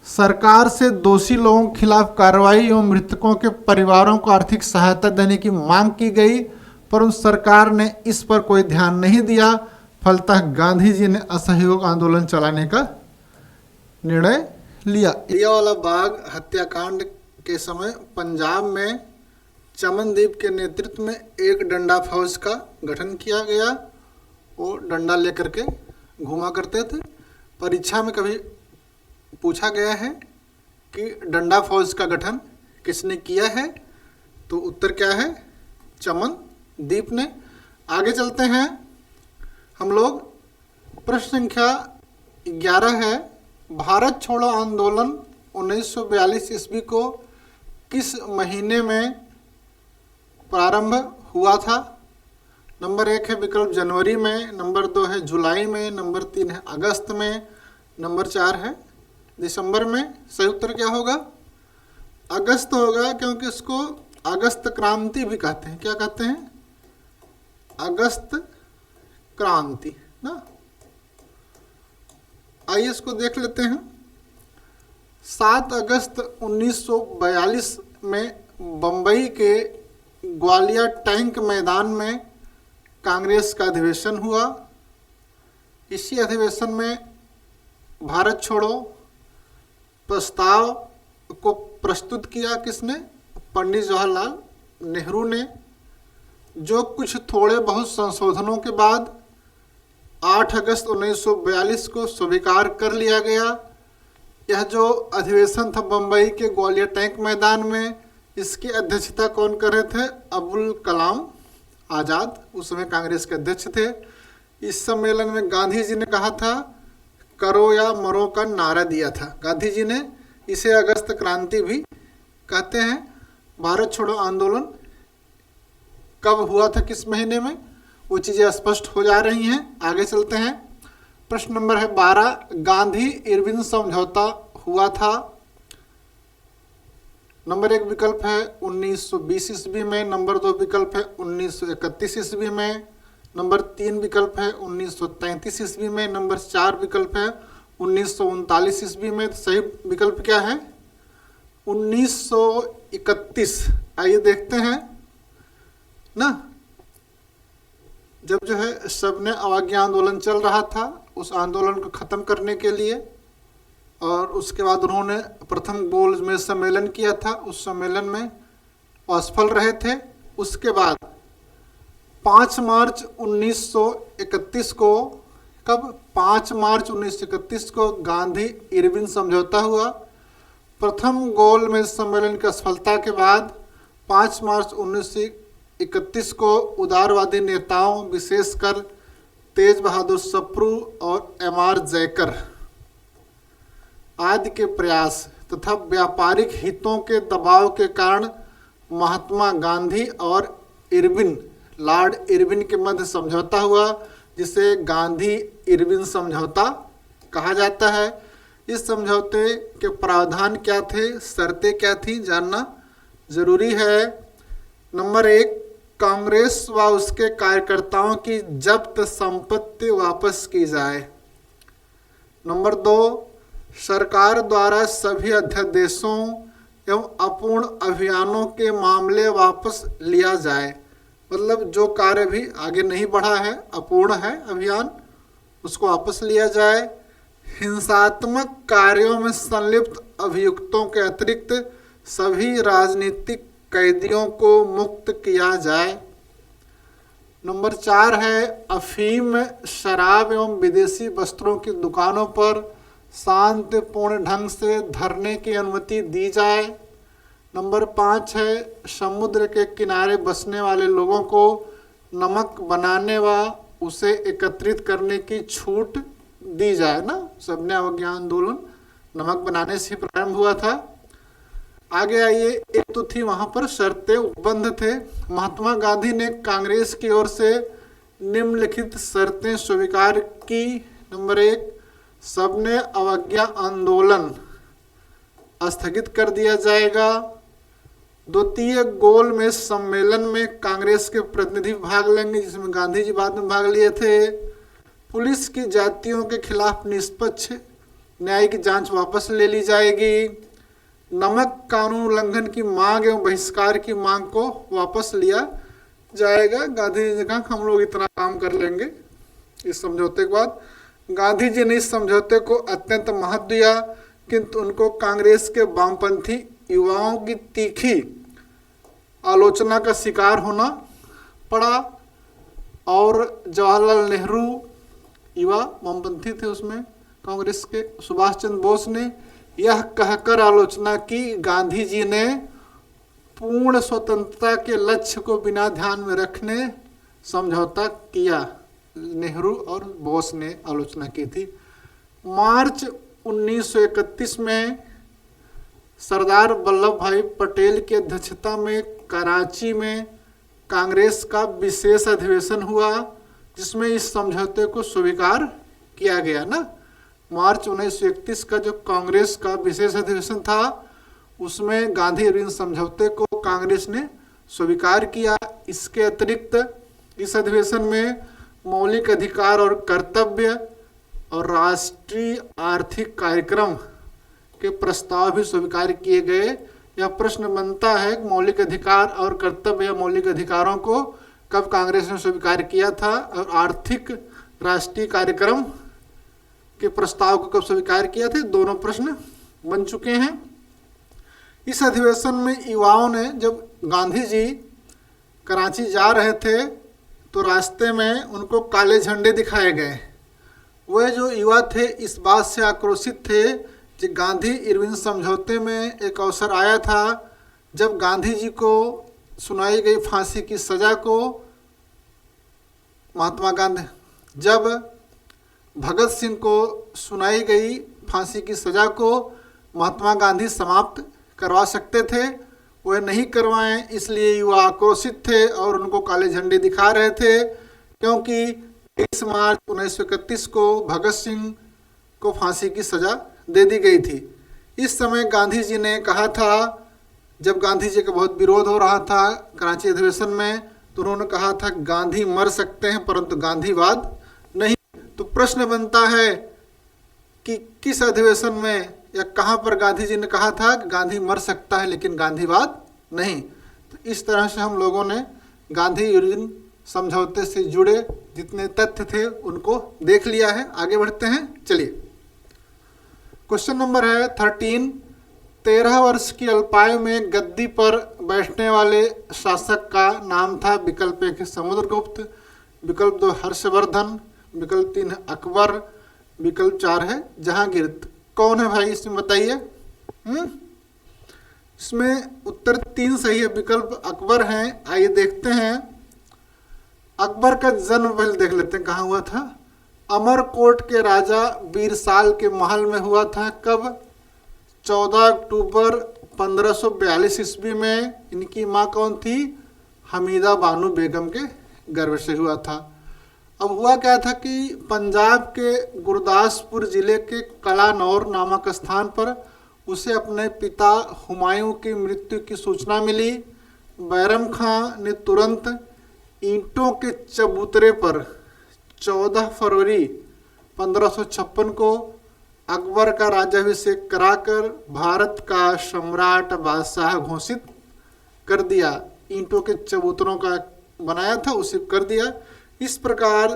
S1: सरकार से दोषी लोगों के खिलाफ कार्रवाई एवं मृतकों के परिवारों को आर्थिक सहायता देने की मांग की गई, परंतु सरकार ने इस पर कोई ध्यान नहीं दिया। फलतः गांधी जी ने असहयोग आंदोलन चलाने का निर्णय लिया। जलियांवाला बाग हत्याकांड के समय पंजाब में चमनदीप के नेतृत्व में एक डंडा फौज का गठन किया गया। वो डंडा लेकर के घूमा करते थे। परीक्षा में कभी पूछा गया है कि डंडा फौज का गठन किसने किया है? तो उत्तर क्या है? चमनदीप ने। आगे चलते हैं हम लोग। प्रश्न संख्या 11 है, भारत छोड़ो आंदोलन 1942 ईस्वी को किस महीने में प्रारंभ हुआ था? नंबर 1 है विकल्प जनवरी में, नंबर 2 है जुलाई में, नंबर 3 है अगस्त में, नंबर 4 है दिसंबर में। सही उत्तर क्या होगा? अगस्त होगा, क्योंकि इसको अगस्त क्रांति भी कहते हैं। क्या कहते हैं? अगस्त क्रांति ना। आइए इसको देख लेते हैं। 7 अगस्त 1942 में बंबई के ग्वालियर टैंक मैदान में कांग्रेस का अधिवेशन हुआ। इसी अधिवेशन में भारत छोड़ो प्रस्ताव को प्रस्तुत किया किसने? पंडित जवाहरलाल नेहरू ने, जो कुछ थोड़े बहुत संशोधनों के बाद 8 अगस्त 1942 को स्वीकार कर लिया गया। यह जो अधिवेशन था बंबई के ग्वालियर टैंक मैदान में, इसकी अध्यक्षता कौन कर रहे थे? अब्दुल कलाम आज़ाद, उस समय कांग्रेस के अध्यक्ष थे। इस सम्मेलन में गांधी जी ने कहा था करो या मरो का नारा दिया था। गांधी जी ने इसे अगस्त क्रांति भी कहते हैं। भारत छोड़ो आंदोलन कब हुआ था, किस महीने में, वो चीज़ें स्पष्ट हो जा रही हैं। आगे चलते हैं। प्रश्न नंबर है 12, गांधी इरविन समझौता हुआ था। नंबर 1 विकल्प है 1920 ईस्वी में, नंबर 2 विकल्प है 1931 ईस्वी में, नंबर 3 विकल्प है 1933 ईस्वी में, नंबर 4 विकल्प है 1939 ईस्वी में। सही विकल्प क्या है? 1931। आइए देखते हैं ना। जब जो है सबने अवज्ञा आंदोलन चल रहा था, उस आंदोलन को खत्म करने के लिए, और उसके बाद उन्होंने प्रथम गोल में सम्मेलन किया था। उस सम्मेलन में असफल रहे थे। उसके बाद 5 मार्च 1931 को, कब? 5 मार्च 1931 को गांधी इरविन समझौता हुआ। प्रथम गोल में सम्मेलन की असफलता के बाद 5 मार्च 1931 को उदारवादी नेताओं, विशेषकर तेज बहादुर सप्रू और MR जयकर आदि के प्रयास तथा व्यापारिक हितों के दबाव के कारण महात्मा गांधी और इरविन, लॉर्ड इरविन के मध्य समझौता हुआ, जिसे गांधी इरविन समझौता कहा जाता है। इस समझौते के प्रावधान क्या थे, शर्तें क्या थी, जानना जरूरी है। नंबर 1, कांग्रेस व उसके कार्यकर्ताओं की जब्त संपत्ति वापस की जाए। नंबर 2, सरकार द्वारा सभी अध्यादेशों एवं अपूर्ण अभियानों के मामले वापस लिया जाए। मतलब जो कार्य भी आगे नहीं बढ़ा है, अपूर्ण है अभियान, उसको वापस लिया जाए। हिंसात्मक कार्यों में संलिप्त अभियुक्तों के अतिरिक्त सभी राजनीतिक कैदियों को मुक्त किया जाए। नंबर 4 है, अफीम, शराब एवं विदेशी वस्त्रों की दुकानों पर शांतिपूर्ण ढंग से धरने की अनुमति दी जाए। नंबर 5 है, समुद्र के किनारे बसने वाले लोगों को नमक बनाने व उसे एकत्रित करने की छूट दी जाए। ना, सबने अवज्ञा आंदोलन नमक बनाने से प्रारंभ हुआ था। आगे आइए, एक तो थी वहां पर शर्तें, उपबंध थे। महात्मा गांधी ने कांग्रेस की ओर से निम्नलिखित शर्तें स्वीकार की। नंबर 1, सबने अवज्ञा आंदोलन स्थगित कर दिया जाएगा। द्वितीय गोलमेज सम्मेलन में कांग्रेस के प्रतिनिधि भाग लेंगे, जिसमें गांधी जी बाद में भाग लिए थे। पुलिस की जातियों के खिलाफ निष्पक्ष न्यायिक जांच वापस ले ली जाएगी। नमक कानून उल्लंघन की मांग एवं बहिष्कार की मांग को वापस लिया जाएगा। गांधी जी ने कहा हम लोग इतना काम कर लेंगे। इस समझौते के बाद गांधी जी ने इस समझौते को अत्यंत महत्व दिया, किंतु उनको कांग्रेस के वामपंथी युवाओं की तीखी आलोचना का शिकार होना पड़ा। और जवाहरलाल नेहरू युवा वामपंथी थे, उसमें कांग्रेस के सुभाष चंद्र बोस ने यह कहकर आलोचना की, गांधी जी ने पूर्ण स्वतंत्रता के लक्ष्य को बिना ध्यान में रखने समझौता किया। नेहरू और बोस ने आलोचना की थी। मार्च 1931 में सरदार वल्लभ भाई पटेल की अध्यक्षता में कराची में कांग्रेस का विशेष अधिवेशन हुआ, जिसमें इस समझौते को स्वीकार किया गया। ना, मार्च 1931 का जो कांग्रेस का विशेष अधिवेशन था, उसमें गांधी अरविंद समझौते को कांग्रेस ने स्वीकार किया। इसके अतिरिक्त इस अधिवेशन में मौलिक अधिकार और कर्तव्य और राष्ट्रीय आर्थिक कार्यक्रम के प्रस्ताव भी स्वीकार किए गए। यह प्रश्न बनता है कि मौलिक अधिकार और कर्तव्य या मौलिक अधिकारों को कब कांग्रेस ने स्वीकार किया था और आर्थिक राष्ट्रीय कार्यक्रम के प्रस्ताव को कब स्वीकार किया था। दोनों प्रश्न बन चुके हैं। इस अधिवेशन में युवाओं ने, जब गांधी जी कराची जा रहे थे तो रास्ते में उनको काले झंडे दिखाए गए। वह जो युवा थे इस बात से आक्रोशित थे कि गांधी इरविन समझौते में एक अवसर आया था जब गांधी जी को सुनाई गई फांसी की सज़ा को महात्मा गांधी, जब भगत सिंह को सुनाई गई फांसी की सज़ा को महात्मा गांधी समाप्त करवा सकते थे, वह नहीं करवाएं, इसलिए युवा आक्रोशित थे और उनको काले झंडे दिखा रहे थे। क्योंकि 23 मार्च 1931 को भगत सिंह को फांसी की सज़ा दे दी गई थी। इस समय गांधी जी ने कहा था, जब गांधी जी का बहुत विरोध हो रहा था कराची अधिवेशन में, तो उन्होंने कहा था गांधी मर सकते हैं परंतु गांधीवाद नहीं। तो प्रश्न बनता है कि किस अधिवेशन में या कहाँ पर गांधी जी ने कहा था कि गांधी मर सकता है लेकिन गांधीवाद नहीं। तो इस तरह से हम लोगों ने गांधी इरविन समझौते से जुड़े जितने तथ्य थे उनको देख लिया है। आगे बढ़ते हैं, चलिए। क्वेश्चन नंबर है 13। 13 वर्ष की अल्पायु में गद्दी पर बैठने वाले शासक का नाम था। विकल्प 1 समुद्रगुप्त, विकल्प 2 हर्षवर्धन, विकल्प 3 अकबर, विकल्प 4 है जहांगीर। कौन है भाई इसमें बताइए? इसमें उत्तर 3 सही है, विकल्प अकबर हैं। आइए देखते हैं अकबर का जन्म पहले देख लेते हैं कहाँ हुआ था। अमरकोट के राजा बीरसाल के महल में हुआ था। कब? 14 अक्टूबर 1542 ईस्वी में। इनकी माँ कौन थी? हमीदा बानो बेगम के गर्भ से हुआ था। अब हुआ क्या था कि पंजाब के गुरदासपुर जिले के कलानौर नामक स्थान पर उसे अपने पिता हुमायूं की मृत्यु की सूचना मिली। बैरम खां ने तुरंत ईंटों के चबूतरे पर 14 फरवरी 1556 को अकबर का राज्याभिषेक कराकर भारत का सम्राट बादशाह घोषित कर दिया। ईंटों के चबूतरों का बनाया था, उसे कर दिया। इस प्रकार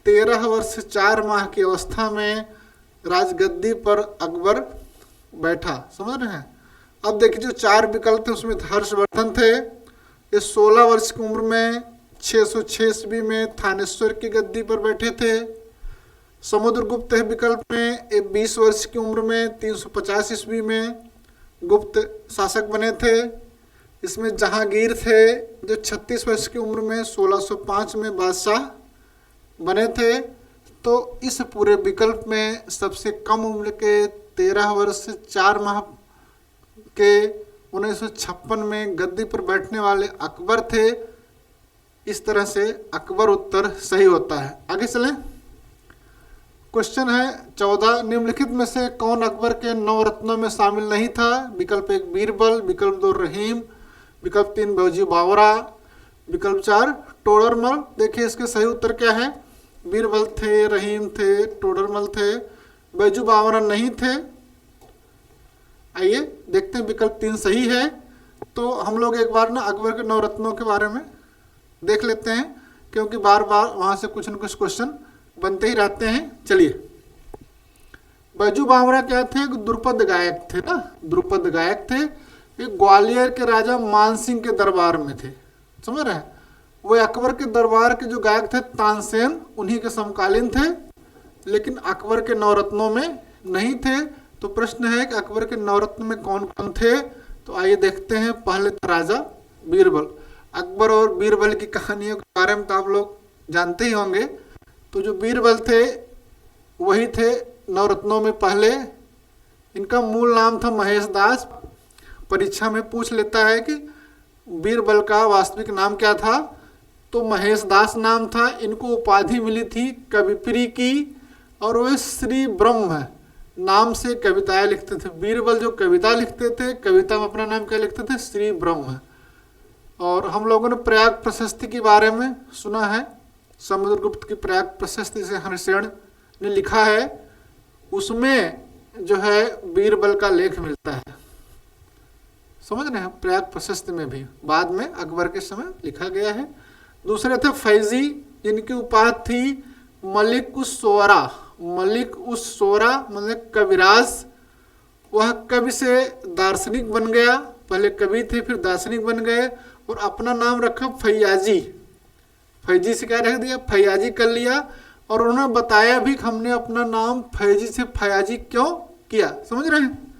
S1: 13 वर्ष 4 माह की अवस्था में राजगद्दी पर अकबर बैठा। समझ रहे हैं? अब देखिए जो 4 विकल्प थे उसमें हर्षवर्धन थे, ये 16 वर्ष की उम्र में 606 ईस्वी में थानेश्वर की गद्दी पर बैठे थे। समुद्रगुप्त विकल्प में ये 20 वर्ष की उम्र में 350 ईस्वी में गुप्त शासक बने थे। इसमें जहांगीर थे जो 36 वर्ष की उम्र में 1605 में बादशाह बने थे। तो इस पूरे विकल्प में सबसे कम उम्र के 13 वर्ष 4 माह के 1956 में गद्दी पर बैठने वाले अकबर थे। इस तरह से अकबर उत्तर सही होता है। आगे चलें। क्वेश्चन है 14, निम्नलिखित में से कौन अकबर के 9 रत्नों में शामिल नहीं था? विकल्प 1 बीरबल, विकल्प 2 रहीम, विकल्प 3 बैजू बावरा, विकल्प 4 टोडरमल। देखिए इसके सही उत्तर क्या है? बीरबल थे, रहीम थे, टोडरमल थे, बैजू बावरा नहीं थे। आइए देखते हैं विकल्प 3 सही है। तो हम लोग एक बार ना अकबर के 9 रत्नों के बारे में देख लेते हैं, क्योंकि बार बार वहाँ से कुछ न कुछ क्वेश्चन बनते ही रहते हैं। चलिए, बैजू बावरा क्या थे? द्रुपद गायक थे ना, द्रुपद गायक थे। ये ग्वालियर के राजा मान सिंह के दरबार में थे। समझ रहे हैं? वो अकबर के दरबार के जो गायक थे तानसेन, उन्हीं के समकालीन थे, लेकिन अकबर के 9 रत्नों में नहीं थे। तो प्रश्न है कि अकबर के 9 रत्न में कौन कौन थे? तो आइए देखते हैं। पहले था राजा बीरबल। अकबर और बीरबल की कहानियों के बारे में तो आप लोग जानते ही होंगे। तो जो बीरबल थे वही थे 9 रत्नों में पहले। इनका मूल नाम था महेश दास। परीक्षा में पूछ लेता है कि बीरबल का वास्तविक नाम क्या था, तो महेश दास नाम था। इनको उपाधि मिली थी कविप्री की, और वे श्री ब्रह्म नाम से कविताएं लिखते थे। बीरबल जो कविता लिखते थे, कविता में अपना नाम क्या लिखते थे? श्री ब्रह्म। और हम लोगों ने प्रयाग प्रशस्ति के बारे में सुना है। समुद्रगुप्त की प्रयाग प्रशस्ति से हरिशेन ने लिखा है, उसमें जो है बीरबल का लेख मिलता है। समझ रहे हैं? प्रयाग प्रशस्ति में भी बाद में अकबर के समय लिखा गया है। दूसरे थे फैजी, जिनकी उपाधि थी मलिक उस सोरा। मलिक उस सोरा मतलब कविराज। वह कवि से दार्शनिक बन गया। पहले कवि थे, फिर दार्शनिक बन गए, और अपना नाम रखा फैयाजी। फैजी से क्या रख दिया? फैयाजी कर लिया। और उन्होंने बताया भी कि हमने अपना नाम फैजी से फैयाजी क्यों किया। समझ रहे हैं?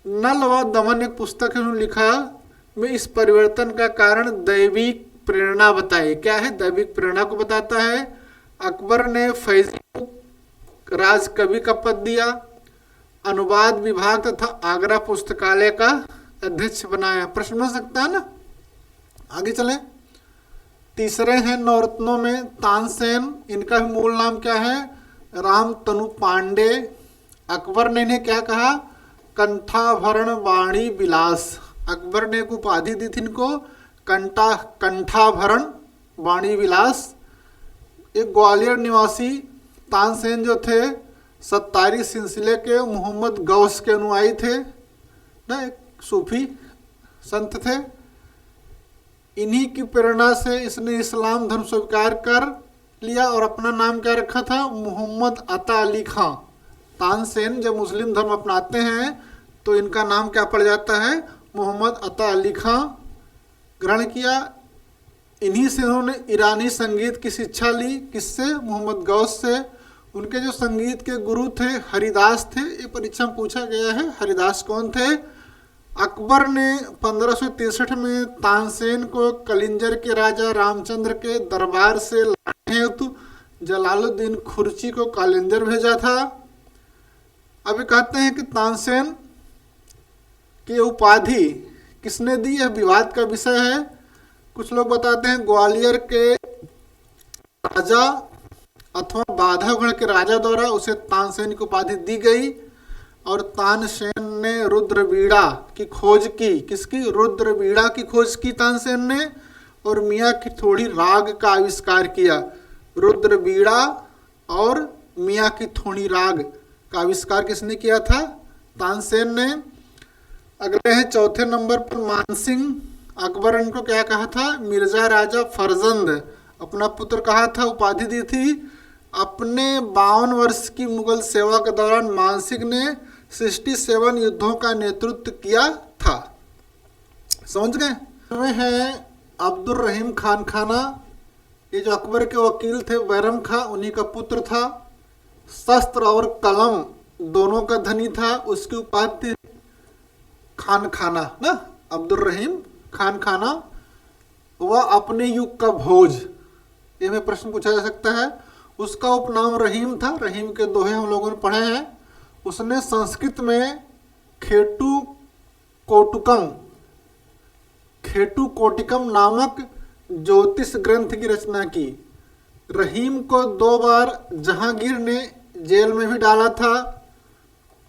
S1: नल व दमन एक पुस्तक है, उन्होंने लिखा में इस परिवर्तन का कारण दैविक प्रेरणा बताई। क्या है? दैविक प्रेरणा को बताता है। अकबर ने फैजी को राज कवि का पद दिया। अनुवाद विभाग तथा आगरा पुस्तकालय का अध्यक्ष बनाया। प्रश्न हो सकता है ना? आगे चलें। तीसरे हैं 9 रत्नों में तानसेन। इनका भी मूल नाम क्या है? राम तनु पांडे। अकबर ने इन्हें क्या कहा? कंठाभरण वाणी विलास। अकबर ने एक उपाधि दी थी इनको, कंठाभरण वाणी विलास। एक ग्वालियर निवासी तानसेन जो थे सत्तारी सिलसिले के मोहम्मद गौस के अनुयायी थे ना, एक सूफी संत थे। इन्हीं की प्रेरणा से इसने इस्लाम धर्म स्वीकार कर लिया और अपना नाम क्या रखा था? मोहम्मद अता अली खां। तानसेन जब मुस्लिम धर्म अपनाते हैं तो इनका नाम क्या पड़ जाता है? मोहम्मद अता अली खां ग्रहण किया। इन्हीं से उन्होंने ईरानी संगीत की शिक्षा ली। किससे? मोहम्मद गौस से। उनके जो संगीत के गुरु थे हरिदास थे। ये परीक्षा में पूछा गया है, हरिदास कौन थे? अकबर ने 1563 में तानसेन को कलिंजर के राजा रामचंद्र के दरबार से लाने हेतु जलालुद्दीन खुर्ची को कलिंजर भेजा था। अभी कहते हैं कि तानसेन की उपाधि किसने दी? यह विवाद का विषय है। कुछ लोग बताते हैं ग्वालियर के राजा अथवा बाधागढ़ के राजा द्वारा उसे तानसेन की उपाधि दी गई, और तानसेन ने रुद्रवीणा की खोज की। किसकी? रुद्रवीणा की खोज की तानसेन ने, और मियाँ की थोड़ी राग का आविष्कार किया। रुद्रवीणा और मियाँ की थोड़ी राग का आविष्कार किसने किया था? तानसेन ने। अगले हैं चौथे नंबर पर मानसिंह। अकबर इनको क्या कहा था? मिर्जा राजा फरजंद अपना पुत्र कहा था, उपाधि दी थी। अपने 52 वर्ष की मुगल सेवा के दौरान मानसिंह ने 67 युद्धों का नेतृत्व किया था। समझ गए? में है अब्दुल रहीम खान खाना, ये जो अकबर के वकील थे बैरम खां, उन्हीं का पुत्र था। शस्त्र और कलम दोनों का धनी था। उसकी उपाधि खान खाना ना, अब्दुल रहीम खान खाना। वह अपने युग का भोज, ये में प्रश्न पूछा जा सकता है। उसका उपनाम रहीम था। रहीम के दोहे हम लोगों ने पढ़े हैं। उसने संस्कृत में खेटू कोटिकम नामक ज्योतिष ग्रंथ की रचना की। रहीम को 2 बार जहांगीर ने जेल में भी डाला था।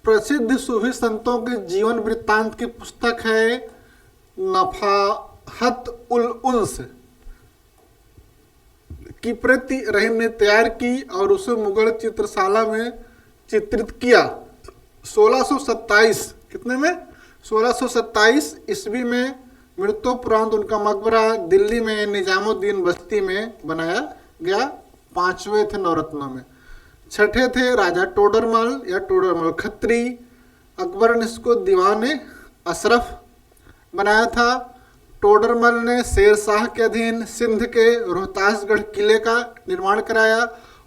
S1: प्रसिद्ध सूफी संतों के जीवन वृत्तांत की पुस्तक है नफाहत उल उन्स की प्रति रहीम ने तैयार की और उसे मुगल चित्रशाला में चित्रित किया। 1627 कितने में? 1627 ईस्वी में मृत्युपरांत उनका मकबरा दिल्ली में निजामुद्दीन बस्ती में बनाया गया। 5वें थे नवरत्नों में। 6ठे थे राजा टोडरमल या टोडरमल खत्री। अकबर ने इसको दीवाने अशरफ बनाया था। टोडरमल ने शेर शाह के अधीन सिंध के रोहतासगढ़ किले का निर्माण कराया।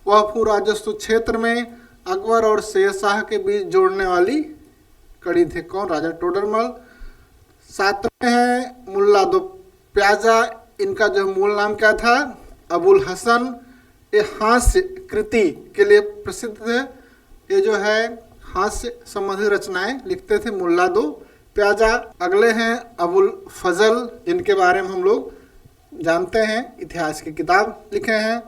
S1: वह भू राजस्व क्षेत्र में अकबर और शेर शाह के बीच जोड़ने वाली कड़ी थे। कौन? राजा टोडरमल। 7वें हैं मुल्ला दो प्याजा। इनका जो मूल नाम क्या था? अबुल हसन। ये हास्य कृति के लिए प्रसिद्ध थे। ये जो है हास्य संबंधित रचनाएं लिखते थे मुल्ला दो प्याजा। अगले हैं अबुल फजल, जिनके बारे में हम लोग जानते हैं, इतिहास की किताब लिखे हैं।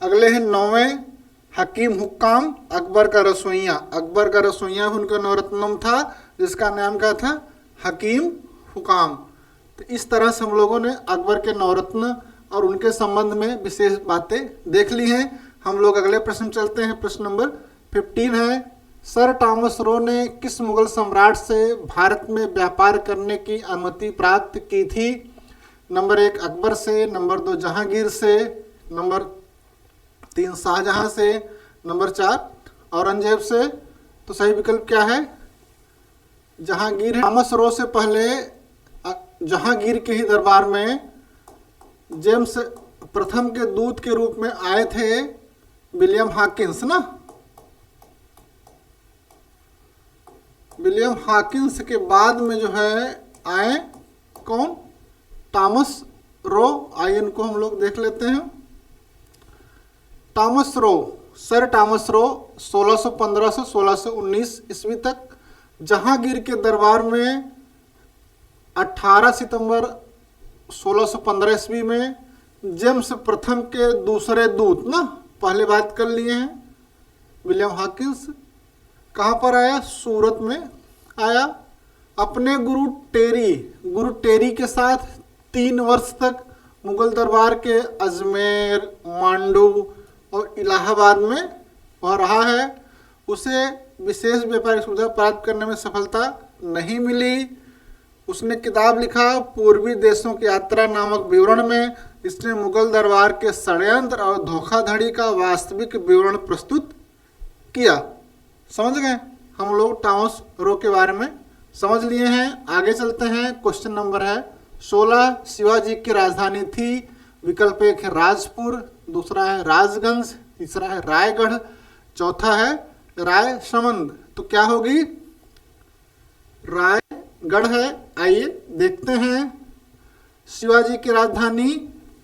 S1: अगले हैं 9वें हकीम हुक्काम, अकबर का रसोइया। अकबर का रसोइया उनका नवरत्नम था, जिसका नाम क्या था? हकीम हुकाम। तो इस तरह से हम लोगों ने अकबर के नवरत्न और उनके संबंध में विशेष बातें देख ली हैं। हम लोग अगले प्रश्न चलते हैं। प्रश्न नंबर 15 है, सर टॉमस रो ने किस मुगल सम्राट से भारत में व्यापार करने की अनुमति प्राप्त की थी? नंबर 1 अकबर से, नंबर 2 जहांगीर से, नंबर 3 शाहजहां से, नंबर 4 औरंगजेब से। तो सही विकल्प क्या है? जहांगीर है। टॉमस रो से पहले जहांगीर के ही दरबार में जेम्स प्रथम के दूत के रूप में आए थे विलियम हॉकिंस ना। विलियम हॉकिंस के बाद में जो है आए कौन? Thomas Roe. आइए इनको हम लोग देख लेते हैं। Thomas Roe, sir Thomas Roe 1615 से 1619 ईस्वी तक जहांगीर के दरबार में 18 सितंबर 1615 ईस्वी में जेम्स प्रथम के दूसरे दूत ना, पहले बात कर लिए हैं विलियम हॉकिंस। कहाँ पर आया? सूरत में आया। अपने गुरु टेरी के साथ 3 वर्ष तक मुगल दरबार के अजमेर, मांडू और इलाहाबाद में वह रहा है। उसे विशेष व्यापारिक सुविधा प्राप्त करने में सफलता नहीं मिली। उसने किताब लिखा पूर्वी देशों की यात्रा नामक विवरण में इसने मुगल दरबार के षड्यंत्र और धोखाधड़ी का वास्तविक विवरण प्रस्तुत किया। समझ गए? हम लोग टॉमस रो के बारे में समझ लिए हैं। आगे चलते हैं। क्वेश्चन नंबर है 16, शिवाजी की राजधानी थी। विकल्प 1 है राजपुर, दूसरा है राजगंज, तीसरा है रायगढ़, चौथा है रायसमंद। तो क्या होगी? रायगढ़ है। आइए देखते हैं। शिवाजी की राजधानी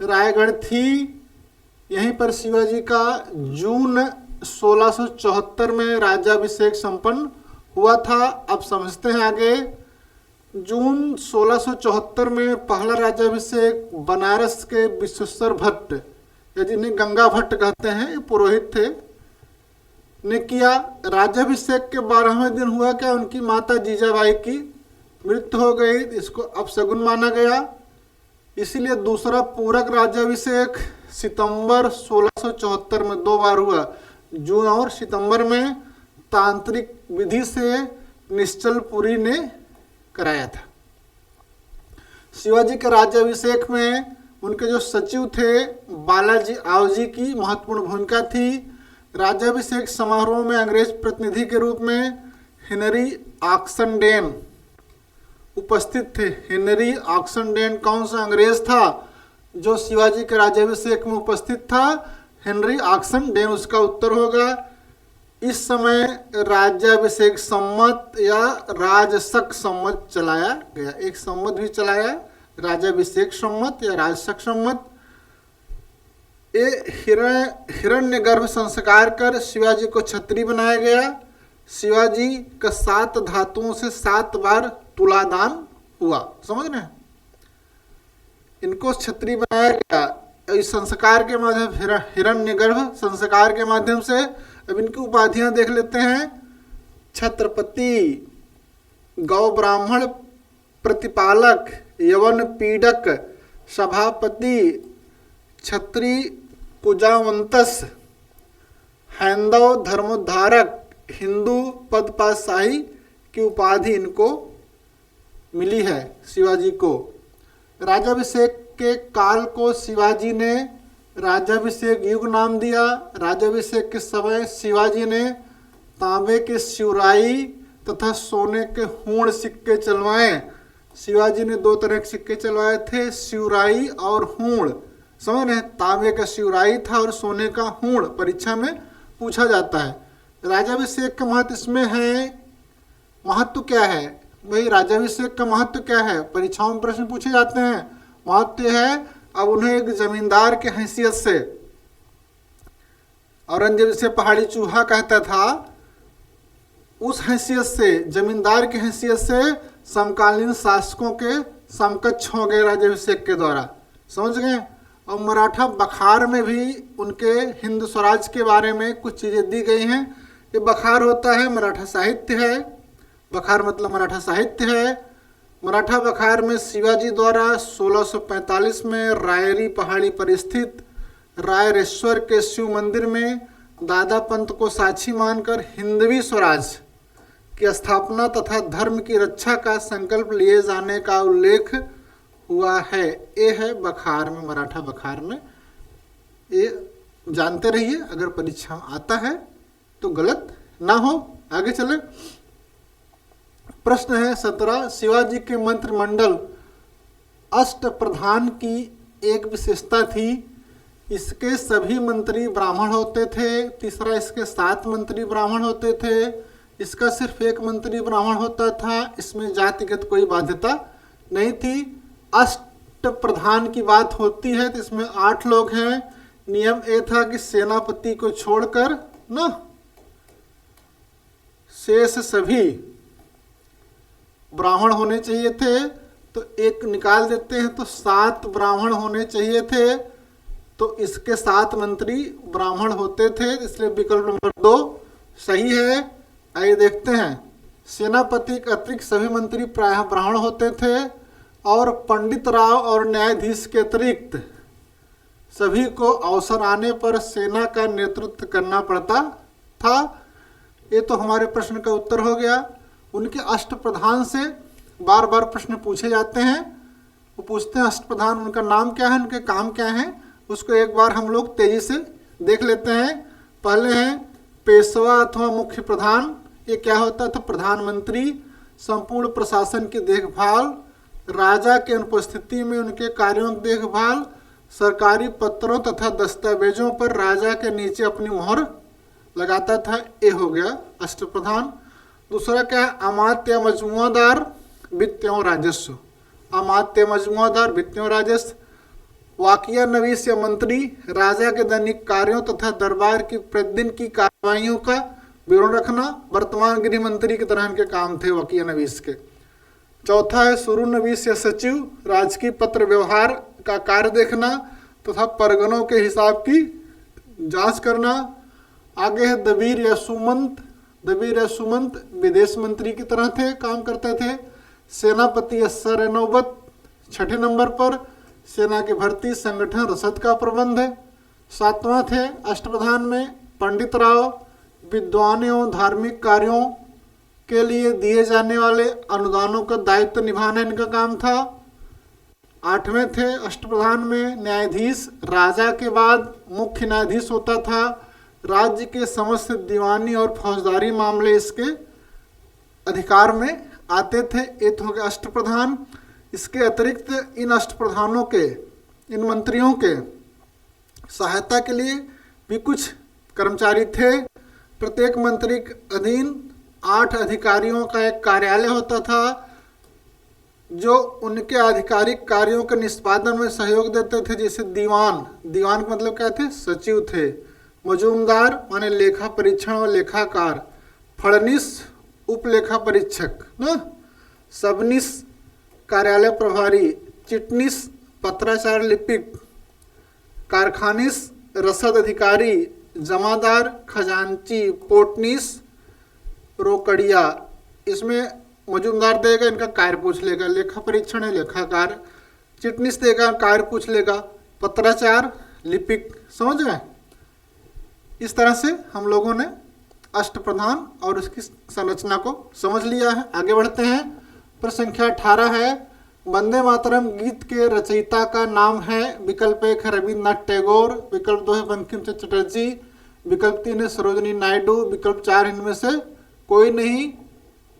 S1: रायगढ़ थी। यहीं पर शिवाजी का जून 1674 में राज्याभिषेक संपन्न हुआ था। अब समझते हैं आगे। जून 1674 में पहला राज्याभिषेक बनारस के विश्वेश्वर भट्ट, या जिन्हें गंगा भट्ट कहते हैं, ये पुरोहित थे, ने किया। राज्याभिषेक के 12वें दिन हुआ क्या, उनकी माता जीजाबाई की मृत्यु हो गई, इसको अपशगुन माना गया। इसीलिए दूसरा पूरक राज्याभिषेक सितंबर 1674 में 2 बार हुआ, जून और सितंबर में तांत्रिक विधि से निश्चलपुरी ने कराया था। शिवाजी के राज्याभिषेक में उनके जो सचिव थे बालाजी आवजी की महत्वपूर्ण भूमिका थी। राज्याभिषेक समारोह में अंग्रेज प्रतिनिधि के रूप में हेनरी ऑक्सनडेन उपस्थित थे। हेनरी ऑक्सनडेन कौन सा अंग्रेज था जो शिवाजी के राज्याभिषेक में उपस्थित था? हेनरी ऑक्सनडेन उसका उत्तर होगा। इस समय राज्याभिषेक सम्मत या राजसक सम्मत चलाया गया, एक सम्मत भी चलाया, राज्याभिषेक सम्मत या राजसक सम्मत। ये हिरण्यगर्भ संस्कार कर शिवाजी को छत्री बनाया गया। शिवाजी का 7 धातुओं से 7 बार तुलादान हुआ, समझ रहे हैं? इनको छत्री बनाया गया इस संस्कार के माध्यम, हिरण्यगर्भ संस्कार के माध्यम से। अब इनकी उपाधियां देख लेते हैं। छत्रपति, गौ ब्राह्मण प्रतिपालक, यवन पीडक, सभापति, छत्री कुजावंतस, हैंदव धर्मोद्धारक, हिंदू पदपाशाही की उपाधि इनको मिली है शिवाजी को। राज्याभिषेक के काल को शिवाजी ने राज्याभिषेक युग नाम दिया। राज्याभिषेक के समय शिवाजी ने तांबे के शिवराई तथा सोने के हूण सिक्के चलवाए। शिवाजी ने 2 तरह के सिक्के चलवाए थे, शिवराई और हूण, समझ रहे? तांबे का शिवराई था और सोने का हूण, परीक्षा में पूछा जाता है। राज्याभिषेक का महत्व इसमें है, महत्व क्या है भाई? राज्याभिषेक का महत्व क्या है? परीक्षाओं में प्रश्न पूछे जाते हैं। महत्व है, अब उन्हें एक जमींदार के हैसियत से, औरंगजेब जिसे पहाड़ी चूहा कहता था, उस हैसियत से, जमींदार की हैसियत से समकालीन शासकों के समकक्ष हो गए राज्याभिषेक के द्वारा, समझ गए? और मराठा बखार में भी उनके हिंद स्वराज के बारे में कुछ चीज़ें दी गई हैं। ये बखार होता है, मराठा साहित्य है। बखार मतलब मराठा साहित्य है। मराठा बखार में शिवाजी द्वारा 1645 में रायरी पहाड़ी पर स्थित रायरेश्वर के शिव मंदिर में दादा पंत को साक्षी मानकर हिंदवी स्वराज की स्थापना तथा धर्म की रक्षा का संकल्प लिए जाने का उल्लेख हुआ है। ये है बखार में, मराठा बखार में। ये जानते रहिए, अगर परीक्षा आता है तो गलत ना हो। आगे चले। प्रश्न है 17। शिवाजी के मंत्रिमंडल अष्ट प्रधान की एक विशेषता थी, इसके सभी मंत्री ब्राह्मण होते थे। तीसरा, इसके 7 मंत्री ब्राह्मण होते थे। इसका सिर्फ 1 मंत्री ब्राह्मण होता था। इसमें जातिगत कोई बाध्यता नहीं थी। अष्ट प्रधान की बात होती है तो इसमें 8 लोग हैं। नियम ये था कि सेनापति को छोड़कर ना शेष सभी ब्राह्मण होने चाहिए थे। तो 1 निकाल देते हैं तो 7 ब्राह्मण होने चाहिए थे। तो इसके 7 मंत्री ब्राह्मण होते थे, इसलिए विकल्प नंबर 2 सही है। आइए देखते हैं। सेनापति के अतिरिक्त सभी मंत्री प्रायः ब्राह्मण होते थे और पंडित राव और न्यायाधीश के अतिरिक्त सभी को अवसर आने पर सेना का नेतृत्व करना पड़ता था। ये तो हमारे प्रश्न का उत्तर हो गया। उनके अष्टप्रधान से बार बार प्रश्न पूछे जाते हैं। वो पूछते हैं अष्टप्रधान उनका नाम क्या है, उनके काम क्या हैं, उसको एक बार हम लोग तेजी से देख लेते हैं। पहले हैं पेशवा अथवा मुख्य प्रधान। ये क्या होता था? प्रधानमंत्री संपूर्ण प्रशासन की देखभाल, राजा के अनुपस्थिति में उनके कार्यों की देखभाल, सरकारी पत्रों तथा दस्तावेजों पर राजा के नीचे अपनी मोहर लगाता था। ये हो गया अष्टप्रधान। दूसरा क्या है? अमात्य मजमुआदार वित्त एवं राजस्व। अमात्य मजमुआदार वित्त एवं राजस्व। वाकिया नवीस या मंत्री राजा के दैनिक कार्यों तथा दरबार की प्रतिदिन की कार्रवाइयों का विवरण रखना। वर्तमान गृह मंत्री की तरह इनके काम थे वाकिया नवीस के। चौथा है सुरू नवीस या सचिव, राजकीय पत्र व्यवहार का कार्य देखना तथा परगनों के हिसाब की जांच करना। आगे है दबीर या सुमंत। दबीर या सुमंत विदेश मंत्री की तरह थे, काम करते थे। सेनापति या सर नौबत 6ठे नंबर पर। सेना की भर्ती, संगठन, रसद का प्रबंध है। 7वां थे अष्टप्रधान में पंडित राव, विद्वान एवं धार्मिक कार्यों के लिए दिए जाने वाले अनुदानों का दायित्व निभाना इनका काम था। 8वें थे अष्टप्रधान में न्यायाधीश, राजा के बाद मुख्य न्यायाधीश होता था। राज्य के समस्त दीवानी और फौजदारी मामले इसके अधिकार में आते थे। ये तो हो गया अष्टप्रधान। इसके अतिरिक्त इन अष्टप्रधानों के, इन मंत्रियों के सहायता के लिए भी कुछ कर्मचारी थे। प्रत्येक मंत्री के अधीन 8 अधिकारियों का एक कार्यालय होता था, जो उनके आधिकारिक कार्यों के निष्पादन में सहयोग देते थे। जैसे दीवान, दीवान का मतलब क्या थे? सचिव थे। मजूमदार माने लेखा परीक्षण और लेखाकार। फड़निस उपलेखा परीक्षक ना। सबनिस कार्यालय प्रभारी। चिटनिस पत्राचार लिपिक। कारखानिस रसद अधिकारी। जमादार खजांची। पोटनिस रोकड़िया। इसमें मजूमदार देगा, इनका कार्य पूछ लेगा। लेखा परीक्षण है लेखाकार। चिटनिस देगा, कार्य पूछ लेगा। पत्राचार लिपिक। समझ गए? इस तरह से हम लोगों ने अष्टप्रधान और उसकी संरचना को समझ लिया है। आगे बढ़ते हैं। प्रश्न संख्या 18 है, वंदे मातरम गीत के रचयिता का नाम है। विकल्प 1 है रविन्द्रनाथ टैगोर। विकल्प 2 है बंकिम चंद्र चटर्जी। विकल्प 3 है सरोजिनी नायडू। विकल्प 4 इनमें से कोई नहीं।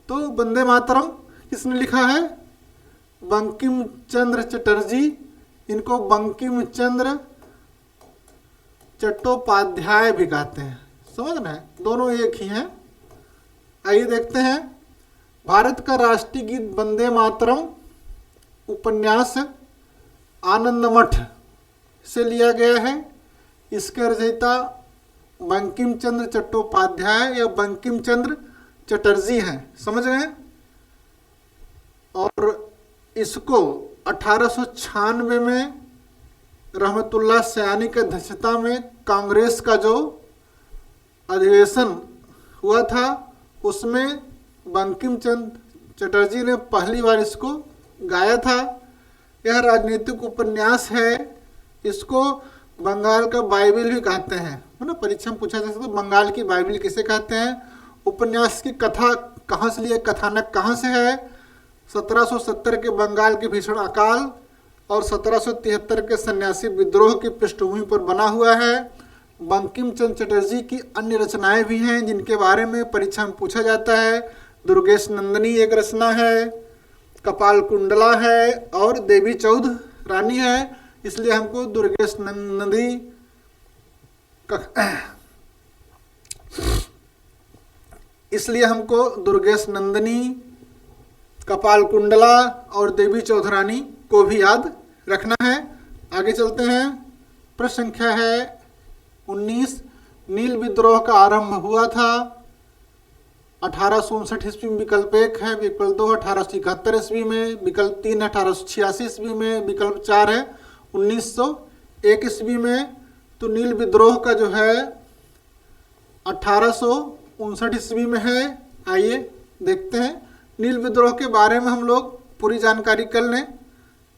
S1: तो वंदे मातरम किसने लिखा है? बंकिम चंद्र चटर्जी। इनको बंकिम चंद्र चट्टोपाध्याय भी कहते हैं। समझ रहे हैं? दोनों एक ही हैं। आइए देखते हैं। भारत का राष्ट्रीय गीत वंदे मातरम उपन्यास आनंद मठ से लिया गया है। इसके रचयिता बंकिम चंद्र चट्टोपाध्याय या बंकिम चंद्र चटर्जी हैं। समझ गए? और इसको 1896 में रहमतुल्लाह सयानी के अध्यक्षता में कांग्रेस का जो अधिवेशन हुआ था, उसमें बंकिम चंद्र चटर्जी ने पहली बार इसको गाया था। यह राजनीतिक उपन्यास है। इसको बंगाल का बाइबिल भी कहते हैं, है ना। परीक्षा में पूछा जा सकता है बंगाल की बाइबिल किसे कहते हैं। उपन्यास की कथा कहाँ से लिया, कथानक कहाँ से है? 1770 के बंगाल के भीषण अकाल और 1773 के सन्यासी विद्रोह की पृष्ठभूमि पर बना हुआ है। बंकिम चंद्र चटर्जी की अन्य रचनाएं भी हैं जिनके बारे में परीक्षा में पूछा जाता है। दुर्गेश नंदिनी एक रचना है, कपाल कुंडला है और देवी चौध रानी है। इसलिए हमको दुर्गेश नंदी इसलिए हमको दुर्गेश नंदिनी, कपाल कुंडला और देवी चौधरानी को भी याद रखना है। आगे चलते हैं। प्रश्न संख्या है 19, नील विद्रोह का आरंभ हुआ था 1859 ईस्वी में। विकल्प 1 है। विकल्प 2 1871 ईस्वी में। विकल्प 3 है 1886 ईस्वी में। विकल्प 4 है 1901 ईस्वी में। तो नील विद्रोह का जो है 1859 ईस्वी में है। आइए देखते हैं। नील विद्रोह के बारे में हम लोग पूरी जानकारी कर लें,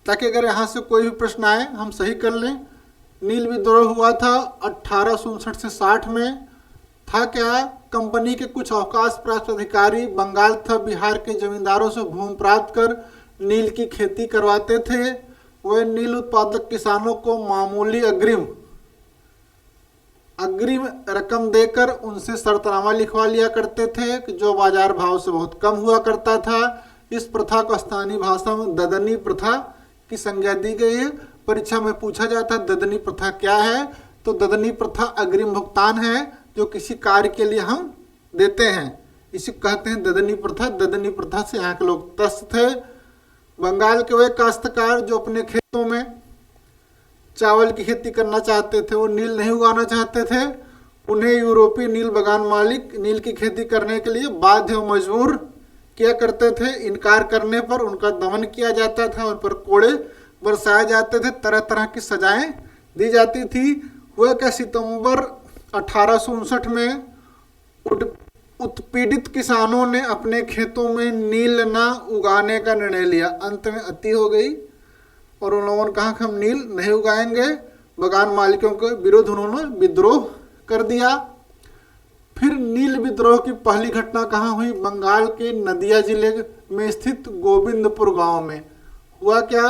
S1: ताकि अगर यहाँ से कोई भी प्रश्न आए हम सही कर लें। नील विद्रोह हुआ था 1859 से 60 में। था क्या? कंपनी के कुछ अवकाश प्राप्त अधिकारी बंगाल तथा बिहार के जमींदारों से भूमि प्राप्त कर नील की खेती करवाते थे। वे नील उत्पादक किसानों को मामूली अग्रिम रकम देकर उनसे शर्तनामा लिखवा लिया करते थे, जो बाजार भाव से बहुत कम हुआ करता था। इस प्रथा को स्थानीय भाषा में ददनी प्रथा की संज्ञा दी गई है। परीक्षा में पूछा जाता है ददनी प्रथा क्या है? तो ददनी प्रथा अग्रिम भुगतान है जो किसी कार्य के लिए हम देते हैं, इसी कहते हैं ददनी प्रथा। ददनी प्रथा से यहाँ के लोग त्रस्त थे। बंगाल के वे काश्तकार जो अपने खेतों में चावल की खेती करना चाहते थे, वो नील नहीं उगाना चाहते थे, उन्हें यूरोपीय नील बागान मालिक नील की खेती करने के लिए बाध्य व मजबूर किया करते थे। इनकार करने पर उनका दमन किया जाता था, उन पर कोड़े बरसाए जाते थे, तरह तरह की सजाएं दी जाती थी। वह क्या सितंबर 1859 में उत्पीड़ित किसानों ने अपने खेतों में नील न उगाने का निर्णय लिया। अंत में अति हो गई और उन लोगों ने कहा कि हम नील नहीं उगाएंगे। बागान मालिकों के विरुद्ध उन्होंने विद्रोह कर दिया। फिर नील विद्रोह की पहली घटना कहाँ हुई? बंगाल के नदिया जिले में स्थित गोविंदपुर गांव में। हुआ क्या?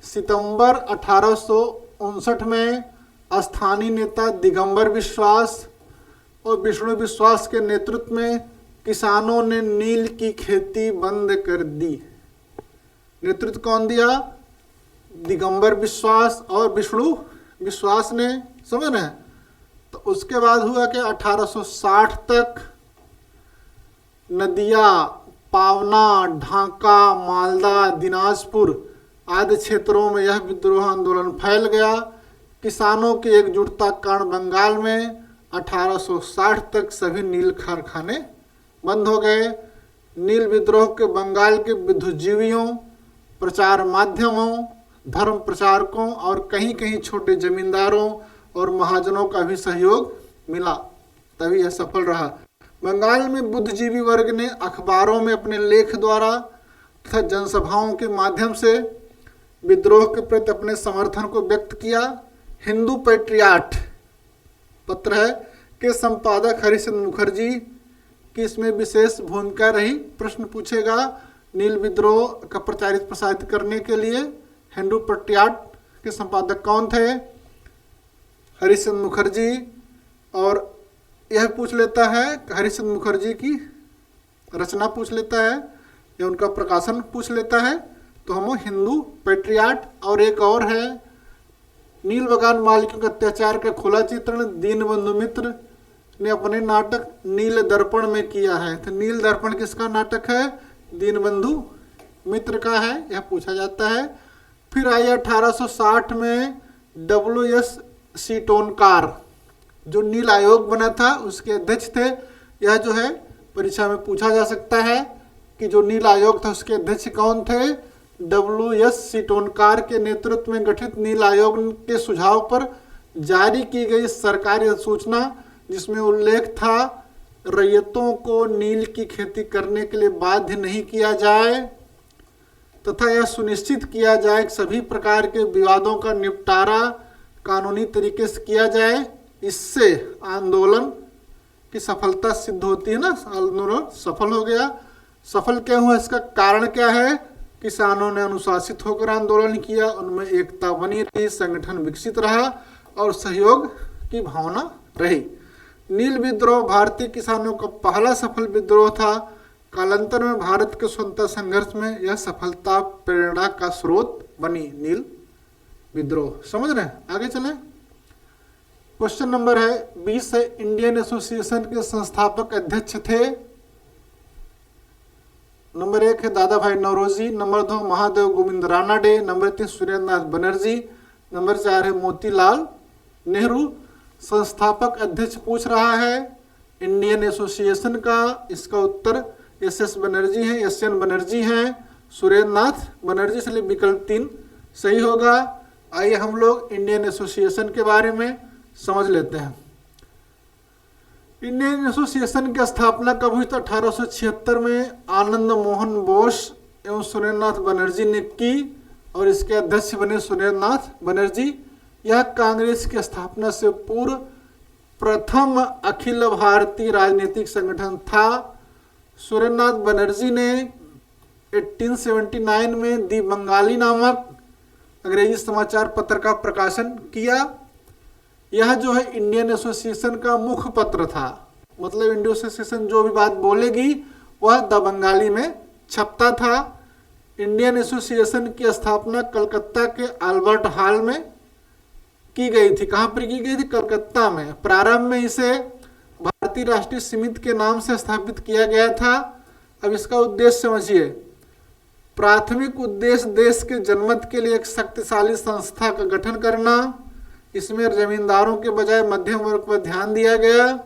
S1: सितंबर 1859 में स्थानीय नेता दिगंबर विश्वास और विष्णु विश्वास के नेतृत्व में किसानों ने नील की खेती बंद कर दी। नेतृत्व कौन दिया? दिगंबर विश्वास और विष्णु विश्वास ने, समझ रहे हैं? तो उसके बाद हुआ कि 1860 तक नदिया, पावना, ढाका, मालदा, दिनाजपुर आदि क्षेत्रों में यह विद्रोह आंदोलन फैल गया। किसानों की एकजुटता कारण बंगाल में 1860 तक सभी नील कारखाने बंद हो गए। नील विद्रोह के बंगाल के बुद्धिजीवियों, प्रचार माध्यमों, धर्म प्रचारकों और कहीं कहीं छोटे जमींदारों और महाजनों का भी सहयोग मिला, तभी यह सफल रहा। बंगाल में बुद्धिजीवी वर्ग ने अखबारों में अपने लेख द्वारा तथा जनसभाओं के माध्यम से विद्रोह के प्रति अपने समर्थन को व्यक्त किया। हिंदू पैट्रियाट पत्र है के संपादक हरिश्चंद्र मुखर्जी की इसमें विशेष भूमिका रही। प्रश्न पूछेगा नील विद्रोह का प्रचारित प्रसारित करने के लिए हिंदू पैट्रियाट के संपादक कौन थे? हरिश्चंद्र मुखर्जी। और यह पूछ लेता है हरिश्चंद्र मुखर्जी की रचना पूछ लेता है या उनका प्रकाशन पूछ लेता है तो हम हिंदू पैट्रियाट। और एक और है नील बागान मालिकों के अत्याचार का खुला चित्रण दीनबंधु मित्र ने अपने नाटक नील दर्पण में किया है। तो नील दर्पण किसका नाटक है? दीनबंधु मित्र का है, यह पूछा जाता है। फिर आई 1860 में WS सीटोनकार जो नील आयोग बना था उसके अध्यक्ष थे। यह जो है परीक्षा में पूछा जा सकता है कि जो नील आयोग था उसके अध्यक्ष कौन थे? WS सीटोनकार के नेतृत्व में गठित नील आयोग के सुझाव पर जारी की गई सरकारी सूचना जिसमें उल्लेख था रैयतों को नील की खेती करने के लिए बाध्य नहीं किया जाए तथा यह सुनिश्चित किया जाए कि सभी प्रकार के विवादों का निपटारा कानूनी तरीके से किया जाए। इससे आंदोलन की सफलता सिद्ध होती है ना, आंदोलन सफल हो गया। सफल क्या हुआ? इसका कारण क्या है? किसानों ने अनुशासित होकर आंदोलन किया, उनमें एकता बनी रही, संगठन विकसित रहा और सहयोग की भावना रही। नील विद्रोह भारतीय किसानों का पहला सफल विद्रोह था। कालांतर में भारत के स्वतंत्रता संघर्ष में यह सफलता प्रेरणा का स्रोत बनी नील विद्रोह। समझ रहे हैं? आगे चलें। क्वेश्चन नंबर है 20 है इंडियन एसोसिएशन के संस्थापक अध्यक्ष थे। नंबर 1 है Dadabhai Naoroji, number 2 Mahadev Govind Ranade, number 3 Surendranath Banerjee, number 4 है मोतीलाल नेहरू। संस्थापक अध्यक्ष पूछ रहा है इंडियन एसोसिएशन का, इसका उत्तर SS बनर्जी हैं, SN बनर्जी हैं, सुरेंद्रनाथ बनर्जी, इसलिए विकल्प 3 सही होगा। आइए हम लोग इंडियन एसोसिएशन के बारे में समझ लेते हैं। इंडियन एसोसिएशन की स्थापना कब हुई? तो 1876 में आनंद मोहन बोस एवं सुरेंद्रनाथ बनर्जी ने की और इसके अध्यक्ष बने सुरेंद्रनाथ बनर्जी। यह कांग्रेस की स्थापना से पूर्व प्रथम अखिल भारतीय राजनीतिक संगठन था। सुरेंद्रनाथ बनर्जी ने 1879 में दी बंगाली नामक अंग्रेजी समाचार पत्र का प्रकाशन किया। यह जो है इंडियन एसोसिएशन का मुख्य पत्र था, मतलब इंडियन एसोसिएशन जो भी बात बोलेगी वह द बंगाली में छपता था। इंडियन एसोसिएशन की स्थापना कलकत्ता के अल्बर्ट हॉल में की गई थी। कहाँ पर की गई थी? कलकत्ता में। प्रारंभ में इसे भारतीय राष्ट्रीय समिति के नाम से स्थापित किया गया था। अब इसका उद्देश्य समझिए। प्राथमिक उद्देश्य देश के जनमत के लिए एक शक्तिशाली संस्था का गठन करना। इसमें जमींदारों के बजाय मध्यम वर्ग पर ध्यान दिया गया।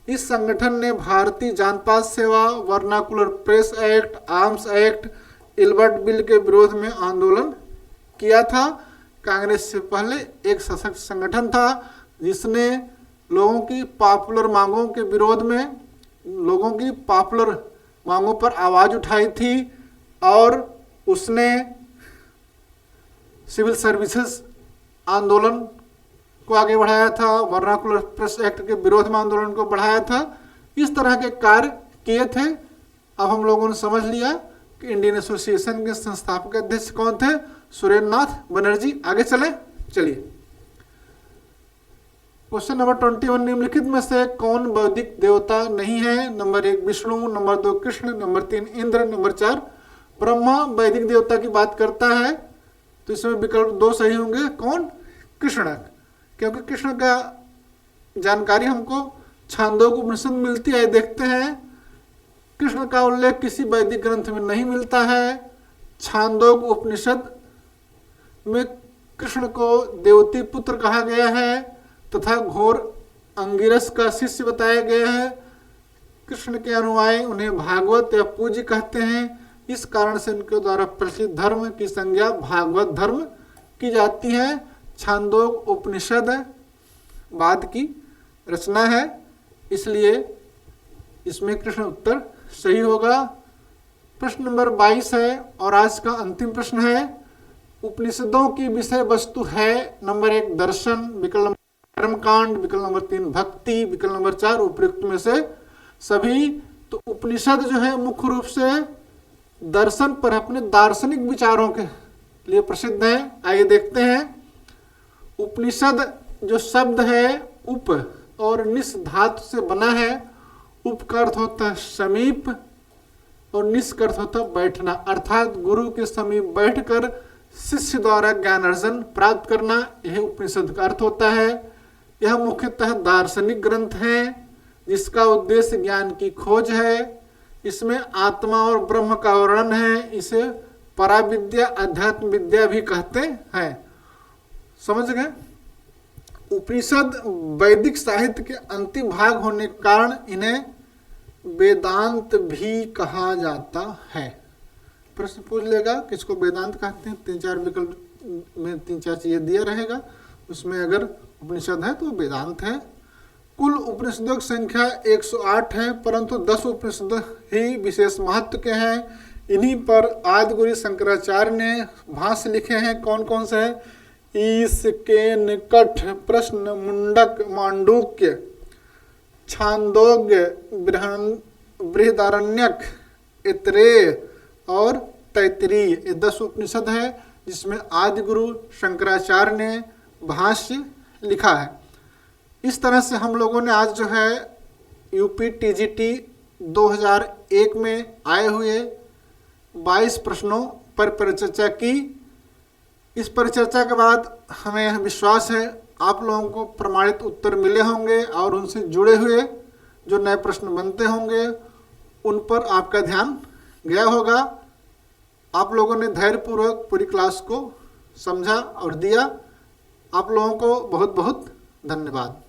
S1: इस संगठन ने भारतीय जानपात सेवा, vernacular press act, arms act, Ilbert bill के विरोध में आंदोलन किया था। कांग्रेस से पहले एक सशक्त संगठन था जिसने लोगों की पॉपुलर मांगों के विरोध में, लोगों की पॉपुलर मांगों पर आवाज उठाई थी और उसने सिविल सर्विसेज आंदोलन को आगे बढ़ाया था, वर्नाकुलर प्रेस एक्ट के विरोध में आंदोलन को बढ़ाया था। इस तरह के कार्य किए थे। अब हम लोगों ने समझ लिया कि इंडियन एसोसिएशन के संस्थापक अध्यक्ष कौन थे, सुरेंद्र नाथ बनर्जी। आगे चलिए क्वेश्चन नंबर 21, निम्नलिखित में से कौन वैदिक देवता नहीं है? Number 1 Vishnu, number 2 Krishna, number 3 Indra, number 4 Brahma. वैदिक देवता की बात करता है तो इसमें विकल्प 2 सही होंगे। कौन? कृष्ण, क्योंकि कृष्ण का जानकारी हमको छांदोग्य उपनिषद में मिलती है। देखते हैं, कृष्ण का उल्लेख किसी वैदिक ग्रंथ में नहीं मिलता है। छांदोग्य उपनिषद में कृष्ण को देवती पुत्र कहा गया है तथा घोर अंगिरस का शिष्य बताया गया है। कृष्ण के अनुयायी उन्हें भागवत या पूज्य कहते हैं। इस कारण से उनके द्वारा प्रसिद्ध धर्म की संज्ञा भागवत धर्म की जाती है। छांदोग्य उपनिषद बाद की रचना है, इसलिए इसमें कृष्ण उत्तर सही होगा। प्रश्न नंबर 22 है और आज का अंतिम प्रश्न है। उपनिषदों की विषय वस्तु है नंबर 1 दर्शन, विकल्प कर्मकांड, विकल्प नंबर 3 भक्ति, विकल्प नंबर 4 उपयुक्त में से सभी। तो उपनिषद जो है मुख्य रूप से दर्शन पर अपने दार्शनिक विचारों के लिए प्रसिद्ध है। आइए देखते हैं। उपनिषद जो शब्द है उप और निस धातु से बना है। उप का अर्थ होता है समीप और निस का अर्थ होता है बैठना, अर्थात गुरु के समीप बैठकर शिष्य द्वारा ज्ञान अर्जन प्राप्त करना, यह उपनिषद का अर्थ होता है। यह मुख्यतः दार्शनिक ग्रंथ है जिसका उद्देश्य ज्ञान की खोज है। इसमें आत्मा और ब्रह्म का वर्णन है। इसे पराविद्या, अध्यात्म विद्या भी कहते हैं। समझ गए? उपनिषद वैदिक साहित्य के अंतिम भाग होने के कारण इन्हें वेदांत भी कहा जाता है। प्रश्न पूछ लेगा किसको वेदांत कहते हैं, 3-4 विकल्प में 3-4 चीजें दिया रहेगा, उसमें अगर उपनिषद है तो वेदांत है। कुल उपनिषदों की संख्या 108 है, परंतु 10 उपनिषद ही विशेष महत्व के हैं। इन्हीं पर आदिगुरु शंकराचार्य ने भाष्य लिखे हैं। कौन कौन से हैं? ईश, केन, कठ, प्रश्न, मुंडक, मांडूक्य, छांदोग्य, बृहदारण्यक, ऐतरेय और तैत्तिरीय। ये 10 उपनिषद है जिसमें आदिगुरु शंकराचार्य ने भाष्य लिखा है। इस तरह से हम लोगों ने आज जो है यूपी टीजीटी 2001 में आए हुए 22 प्रश्नों पर परिचर्चा की। इस परिचर्चा के बाद हमें विश्वास है आप लोगों को प्रमाणित उत्तर मिले होंगे और उनसे जुड़े हुए जो नए प्रश्न बनते होंगे उन पर आपका ध्यान गया होगा। आप लोगों ने धैर्यपूर्वक पूरी क्लास को समझा और दिया। आप लोगों को बहुत बहुत धन्यवाद।